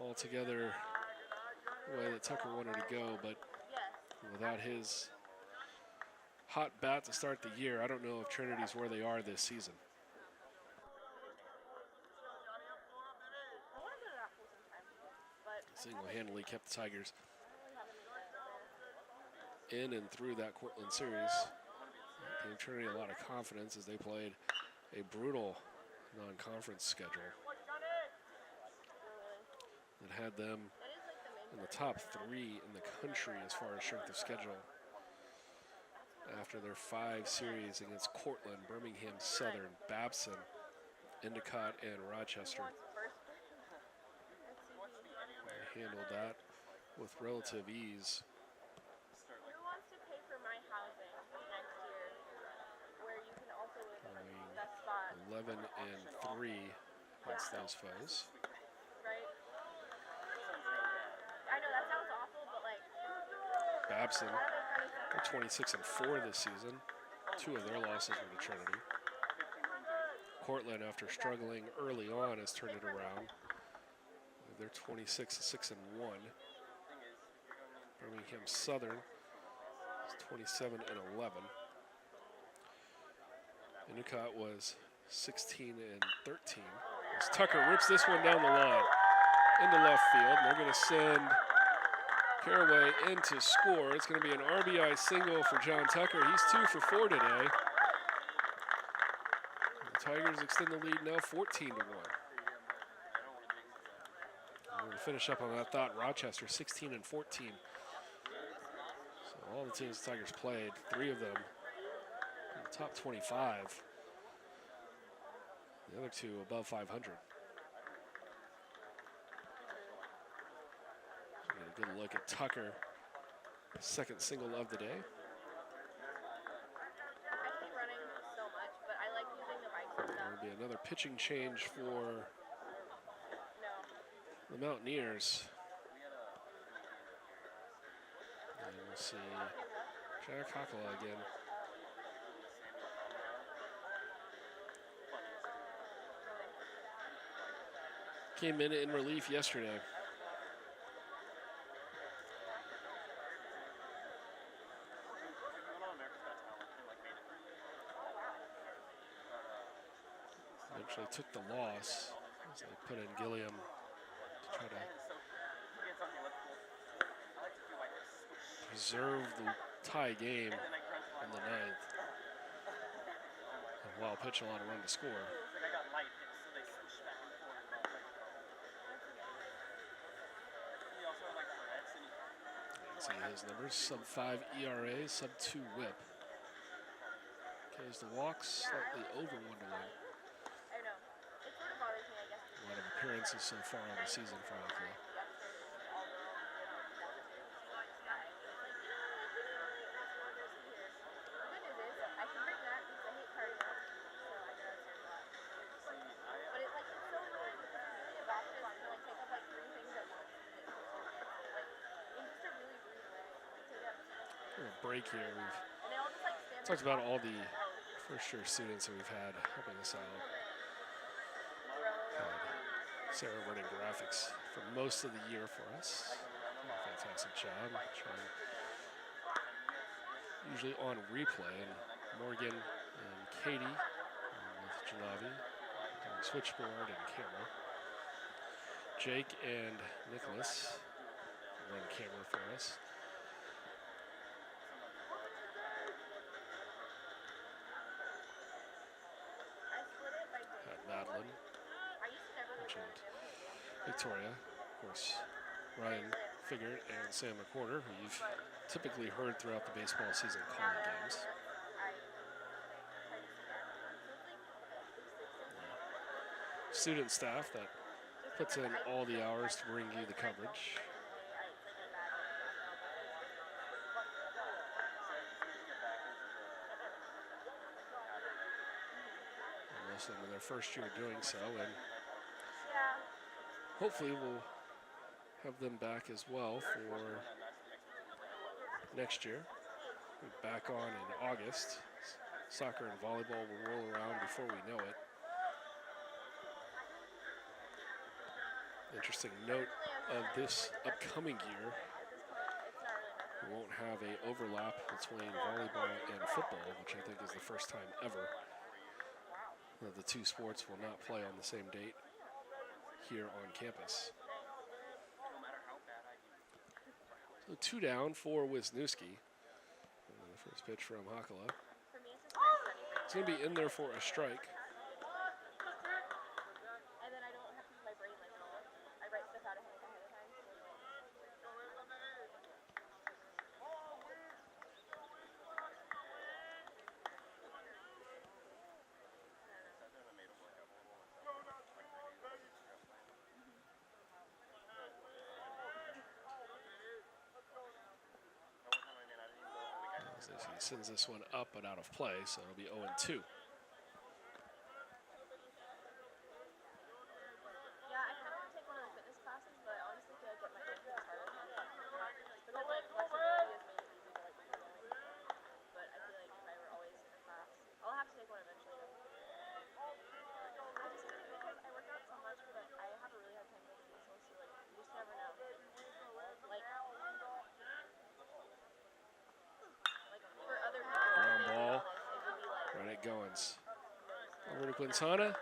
altogether the way that Tucker wanted to go, but without his hot bat to start the year, I don't know if Trinity's where they are this season. Single-handedly kept the Tigers in and through that Cortland series. Gave Trinity a lot of confidence as they played a brutal non-conference schedule that had them in the top 3 in the country as far as strength of schedule after their 5 series against Cortland, Birmingham Southern, Babson, Endicott, and Rochester. They handled that with relative ease. Who wants to pay for my housing next year, where you can also live in the best spot? 11-3 against those foes. Right? I know that sounds awful, but like Babson, they're 26-4 this season. 2 of their losses were to Trinity. Cortland, after struggling early on, has turned it around. They're 26-6-1. Birmingham Southern is 27-11. Endicott was 16-13. As Tucker rips this one down the line into left field, and they're going to send Caraway in to score. It's going to be an RBI single for John Tucker. He's 2 for 4 today. The Tigers extend the lead now 14 to 1. We're going to finish up on that thought. Rochester 16 and 14. So all the teams the Tigers played, 3 of them in the top 25. The other 2 above 500. Get a good look at Tucker, second single of the day. I hate running so much, but I like using the bikes and There stuff. will be another pitching change for No. the Mountaineers. And we'll see Jack Hakala again. Came in relief yesterday. Eventually took the loss as they put in Gilliam to try to preserve the tie game in the 9th. And Wild pitch a lot of run to score. See his numbers, sub-5 ERA, sub-2 whip. Carries the walks, slightly over 1-1. I know. It sort of bothers me, I guess. A lot of appearances so far on the season for Hakala. Break here. We've talked about all the first-year students that we've had helping us out. Sarah running graphics for most of the year for us. Fantastic job. Usually on replay, and Morgan and Katie with Janavi doing switchboard and camera. Jake and Nicholas run camera for us. Madeline, mentioned Victoria, of course, Ryan Figert and Sam McWhorter, who you've typically heard throughout the baseball season calling games. Student staff that puts in all the hours to bring you the coverage. In their first year doing so, and hopefully we'll have them back as well for next year. We're back on in August. Soccer and volleyball will roll around before we know it. Interesting note of this upcoming year, we won't have an overlap between volleyball and football, which I think is the first time ever. The 2 sports will not play on the same date here on campus. So 2 down for Wisniewski. The first pitch from Hakala. It's going to be in there for a strike. And then I don't have to use my brain like normal. I write stuff out ahead of time. He sends this one up but out of play, so it'll be 0-2. Yeah, I kind of want to take one of the fitness classes, but I honestly feel like it might make things harder. Because like flexibility has made it easy to like keep going. But I feel like if I were always in a class, I'll have to take one eventually though. I just feel like because I work out so much, but I have a really hard time moving muscles, so like you just never know. Like for other people, Ground ball. it would be like Right at Goins. Over to Quintana.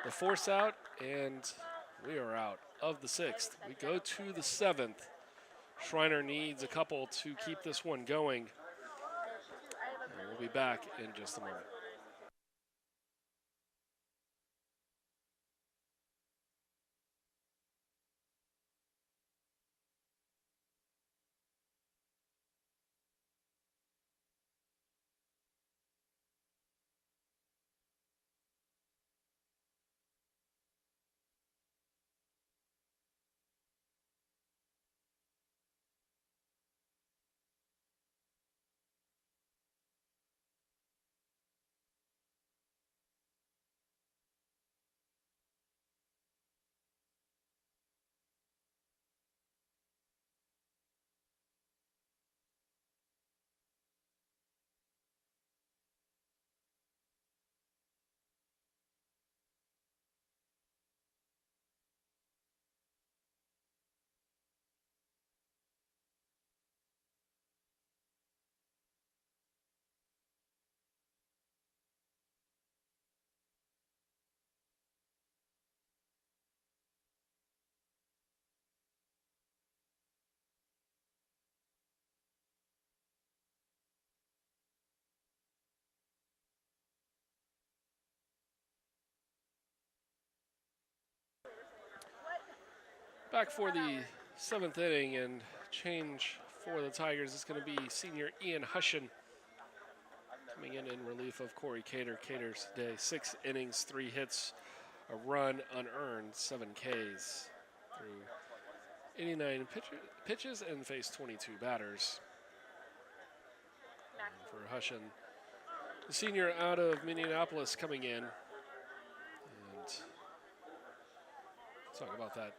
The force out, and we are out of the 6th. We go to the 7th Schreiner needs a couple to keep this one going. And we'll be back in just a moment. Back for the 7th inning, and change for the Tigers is going to be senior Ian Hushin coming in relief of Corey Cater. Cater's day 6 innings, 3 hits, a run unearned, 7 Ks through 89 pitches and faced 22 batters. And for Hushin, the senior out of Minneapolis coming in, and talk about that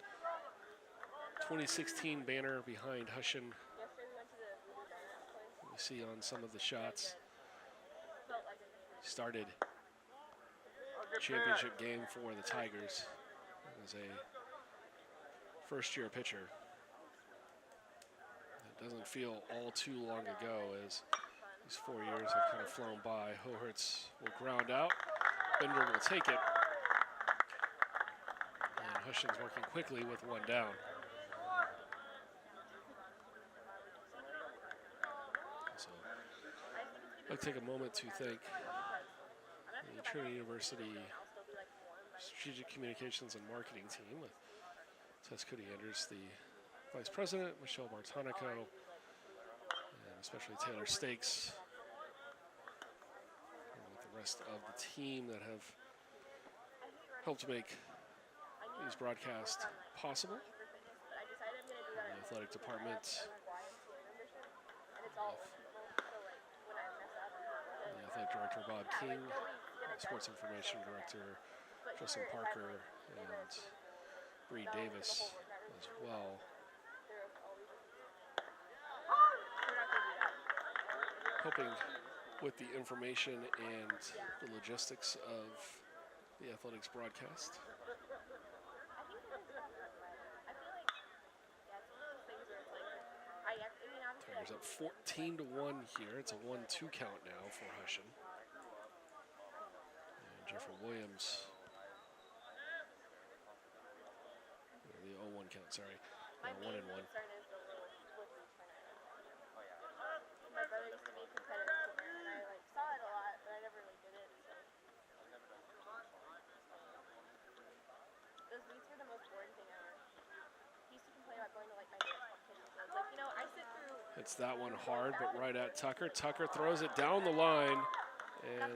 2016 banner behind Hushin. You see on some of the shots. Started championship game for the Tigers as a first-year pitcher. It doesn't feel all too long ago, as these 4 years have kind of flown by. Hohertz will ground out. Bender will take it. And Hushin's working quickly with 1 down. So I'd like to take a moment to thank the Trinity University Strategic Communications and Marketing team with Tess Cody-Anders, the Vice President, Michelle Martonico, and especially Taylor Stakes, and with the rest of the team that have helped make these broadcasts possible. And the athletic department, the athletic director Bob King, sports information director Justin Parker, and Bree Davis as well. Helping with the information and the logistics of the athletics broadcast. Tigers up 14-1 here. It's a 1-2 count now for Hushin. And Jeffrey Williams. The 0-1 count, sorry. 1-1. My brother used to be a competitive swimmer, and I saw it a lot, but I never really did it. So. Those meets were the most boring thing ever. He used to complain about going to my dance competitions. I was like, I sit through. Hits that one hard, but right at Tucker. Tucker throws it down the line, and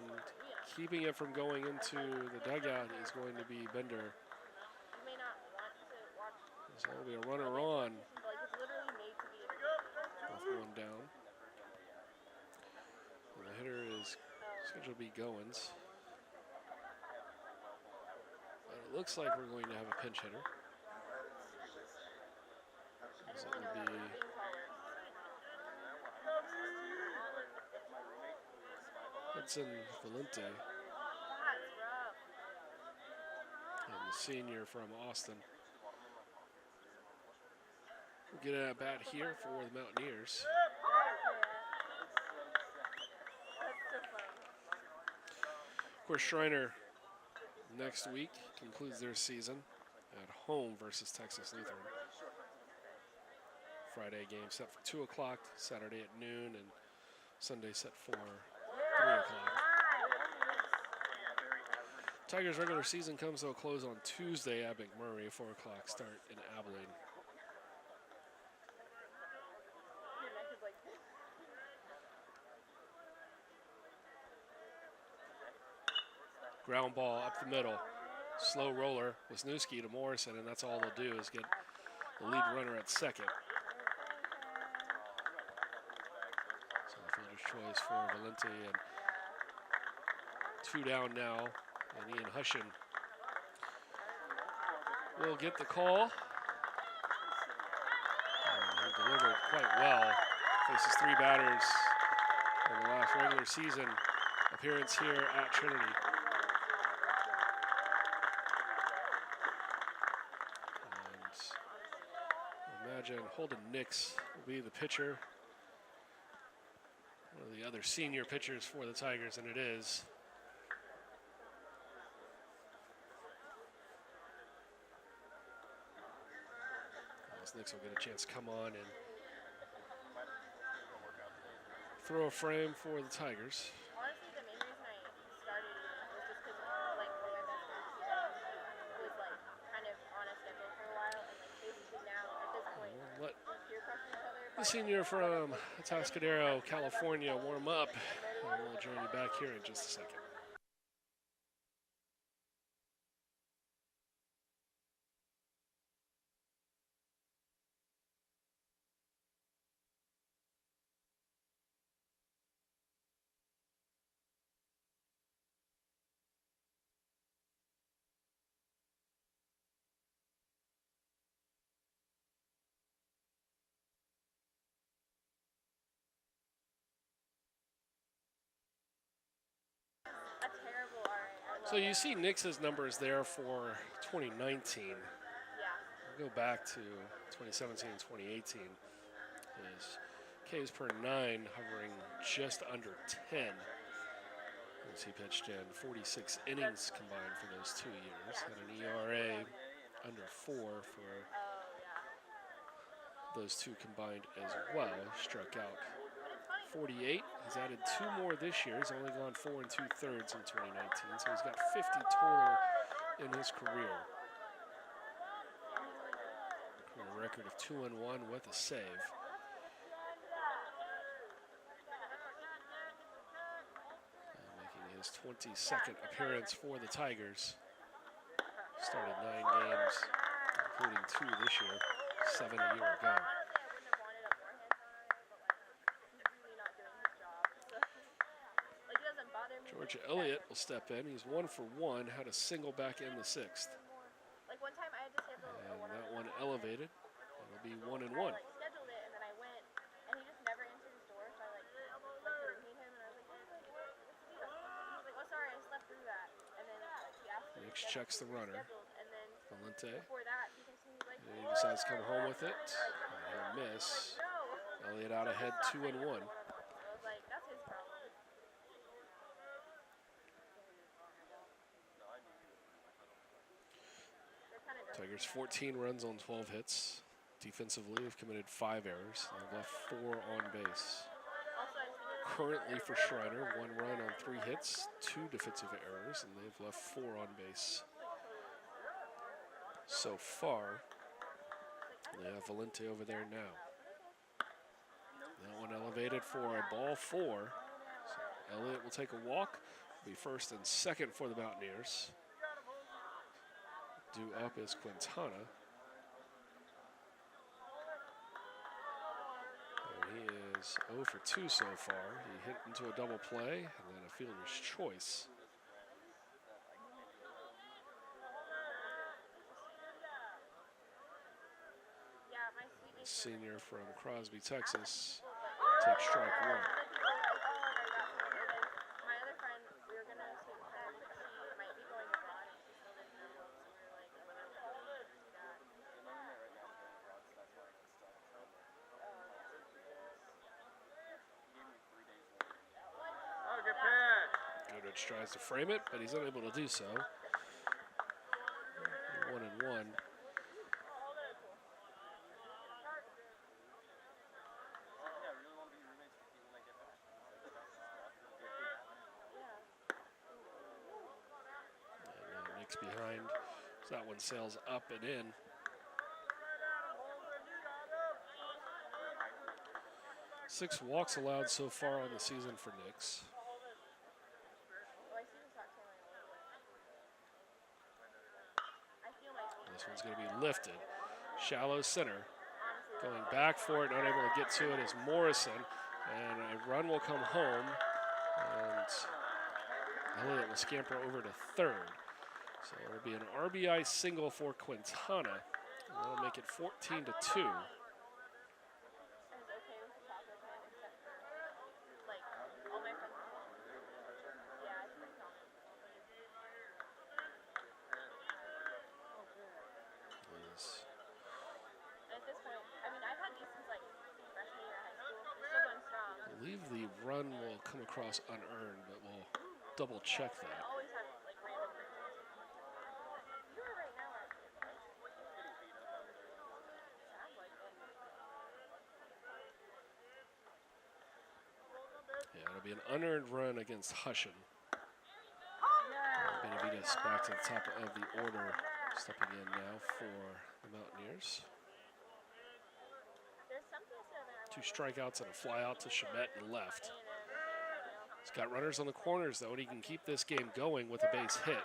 keeping it from going into the dugout is going to be Bender. You may not want to watch. So it'll be a runner on. But it's literally made to be. With 1 down. And the hitter is scheduled to be Goins. But it looks like we're going to have a pinch hitter. So it will be Hudson Valente, and the senior from Austin. We'll get a bat here for the Mountaineers. Of course, Schreiner next week concludes their season at home versus Texas Lutheran. Friday game set for 2 o'clock, Saturday at noon, and Sunday set for 3 o'clock. Tigers regular season comes to a close on Tuesday at McMurray, 4 o'clock start in Abilene. Ground ball up the middle. Slow roller, Wisniewski to Morrison, and that's all they'll do is get the lead runner at second. So the fielder's choice for Valente, and 2 down now, and Ian Hushin will get the call. And he delivered quite well. Faces 3 batters in the last regular season appearance here at Trinity. Imagine Holden Nix will be the pitcher. One of the other senior pitchers for the Tigers, and it is. As Nix will get a chance to come on and throw a frame for the Tigers. Honestly, the main reason I started was just because, like, my best friend was, like, kind of on a schedule for a while, and, like, basically now, at this point, We'll let peer pressure each other. the senior from Atascadero, California, warm up, and we'll join you back here in just a second. A terrible RA. So you see Nix's numbers there for 2019. Yeah. We'll go back to 2017 and 2018. His Ks per 9 hovering just under 10 as he pitched in 46 innings combined for those 2 years. Had an ERA under 4 for those 2 combined as well. Struck out 48. He's added 2 more this year. He's only gone 4 2/3 in 2019, so he's got 50 total in his career. A record of 2-1 with a save. And making his 22nd appearance for the Tigers. Started 9 games, including 2 this year, 7 a year ago. George Elliott will step in. He's 1 for 1, had a single back in the 6th. Like one time I had to schedule And that one elevated. It'll be 1-1. I scheduled it and then I went and he just never answered his door, so I like ringing him and I was like, what's the deal? He was like, oh sorry, I slept through that. And then he asked me Nix checks the runner. and then Valente. before that he texted me like, And he decides to come home with it. And he'll miss. no. Elliott out ahead 2-1. I was like, that's his problem. Tigers 14 runs on 12 hits. Defensively, have committed 5 errors. They've left 4 on base. Currently for Schreiner, 1 run on 3 hits, 2 defensive errors, and they've left 4 on base so far. They have Valente over there now. That one elevated for a ball 4. So Elliott will take a walk, be first and second for the Mountaineers. Due up is Quintana. And he is 0 for 2 so far. He hit into a double play and then a fielder's choice. The senior from Crosby, Texas, takes strike 1. Goodrich tries to frame it, but he's unable to do so. 1-1. Knicks behind. So that one sails up and in. 6 walks allowed so far on the season for Knicks. Oh, I see the shot tailing a little bit. I feel my feet. This one's going to be lifted. Shallow center. Honestly, Going back for it, not able to get to it is Morrison. And a run will come home. And Elliott will scamper over to third. So it'll be an RBI single for Quintana. And that'll make it 14-2. I was okay with the chocolate man, except for, like, all my friends. Yeah, it's pretty common. Yes. And at this point, I mean, I've had these since, like, freshman year of high school. They're still going strong. I believe the run will come across unearned, but we'll double check I that. always have, like, random things. You were right now, actually. Sounds like it. Yeah, it'll be an unearned run against Hushin. Benavides back to the top of the order, stepping in now for the Mountaineers. There's something to say that I 2 strikeouts and a fly out to Chabet and left. He's got runners on the corners, though, and he can keep this game going with a base hit.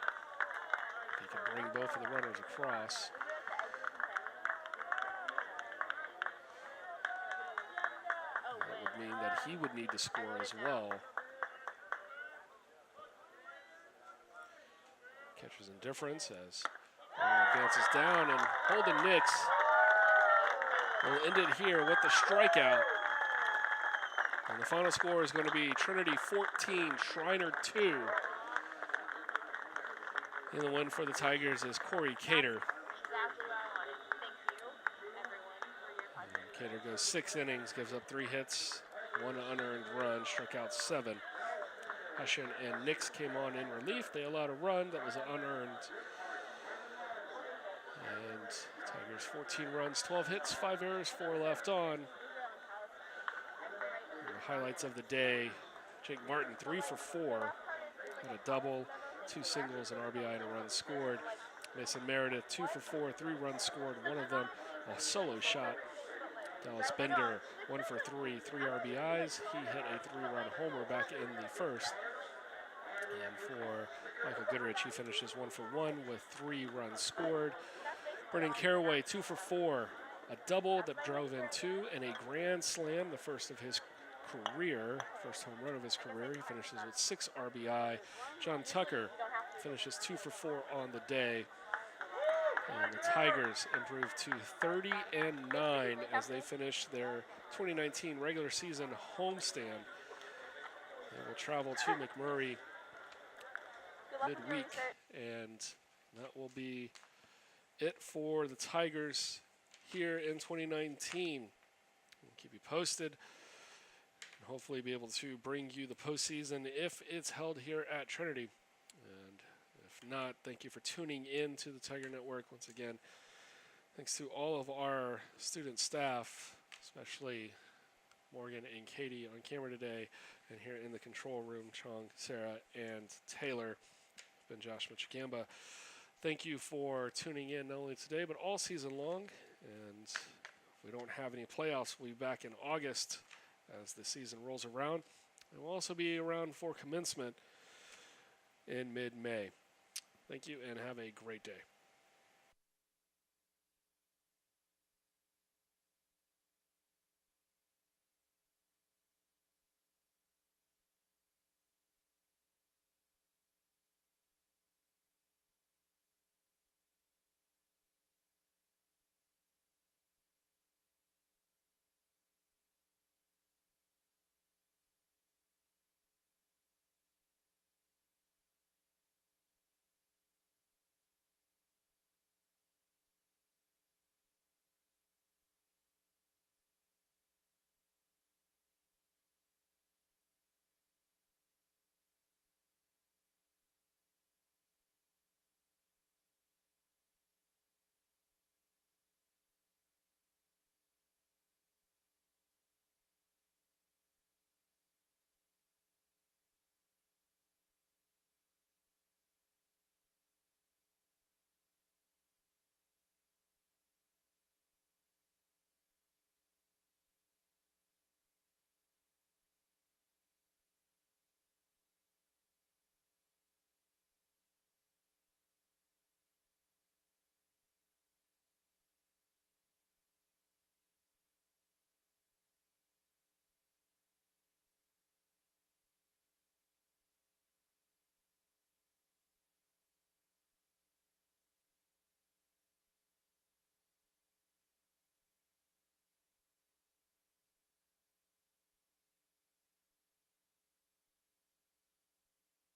He can bring both of the runners across. That would mean that he would need to score as well. Catcher's indifference as Runner advances down, and Holden Nix will end it here with the strikeout. And the final score is going to be Trinity 14, Schreiner 2. And the win for the Tigers is Corey Cater. exactly what I wanted. Thank you, everyone, for your And Cater goes 6 innings, gives up 3 hits, 1 unearned run, struck out 7. Hushin and Nix came on in relief. They allowed a run that was unearned. And Tigers 14 runs, 12 hits, 5 errors, 4 left on. And the highlights of the day, Jake Martin 3 for 4. Had a double, 2 singles, an RBI, and a run scored. Mason Meredith 2 for 4, 3 runs scored, one of them a solo shot. Dallas Bender 1 for 3, 3 RBIs. He hit a 3-run homer back in the first. And for Michael Goodrich, he finishes 1 for 1 with 3 runs scored. Brendan Caraway 2 for 4, a double that drove in 2, and a grand slam, the first of his career, first home run of his career. He finishes with 6 RBI. John Tucker finishes 2 for 4 on the day. And the Tigers improve to 30-9 as they finish their 2019 regular season homestand. They will travel to McMurray midweek, and that will be it for the Tigers here in 2019. We'll keep you posted and hopefully be able to bring you the postseason if it's held here at Trinity. And if not, thank you for tuning in to the Tiger Network once again. Thanks to all of our student staff, especially Morgan and Katie on camera today, and here in the control room, Chong, Sarah, and Taylor. I've been Josh Michigamba. Thank you for tuning in not only today, but all season long. And if we don't have any playoffs, we'll be back in August as the season rolls around. And we'll also be around for commencement in mid-May. Thank you and have a great day.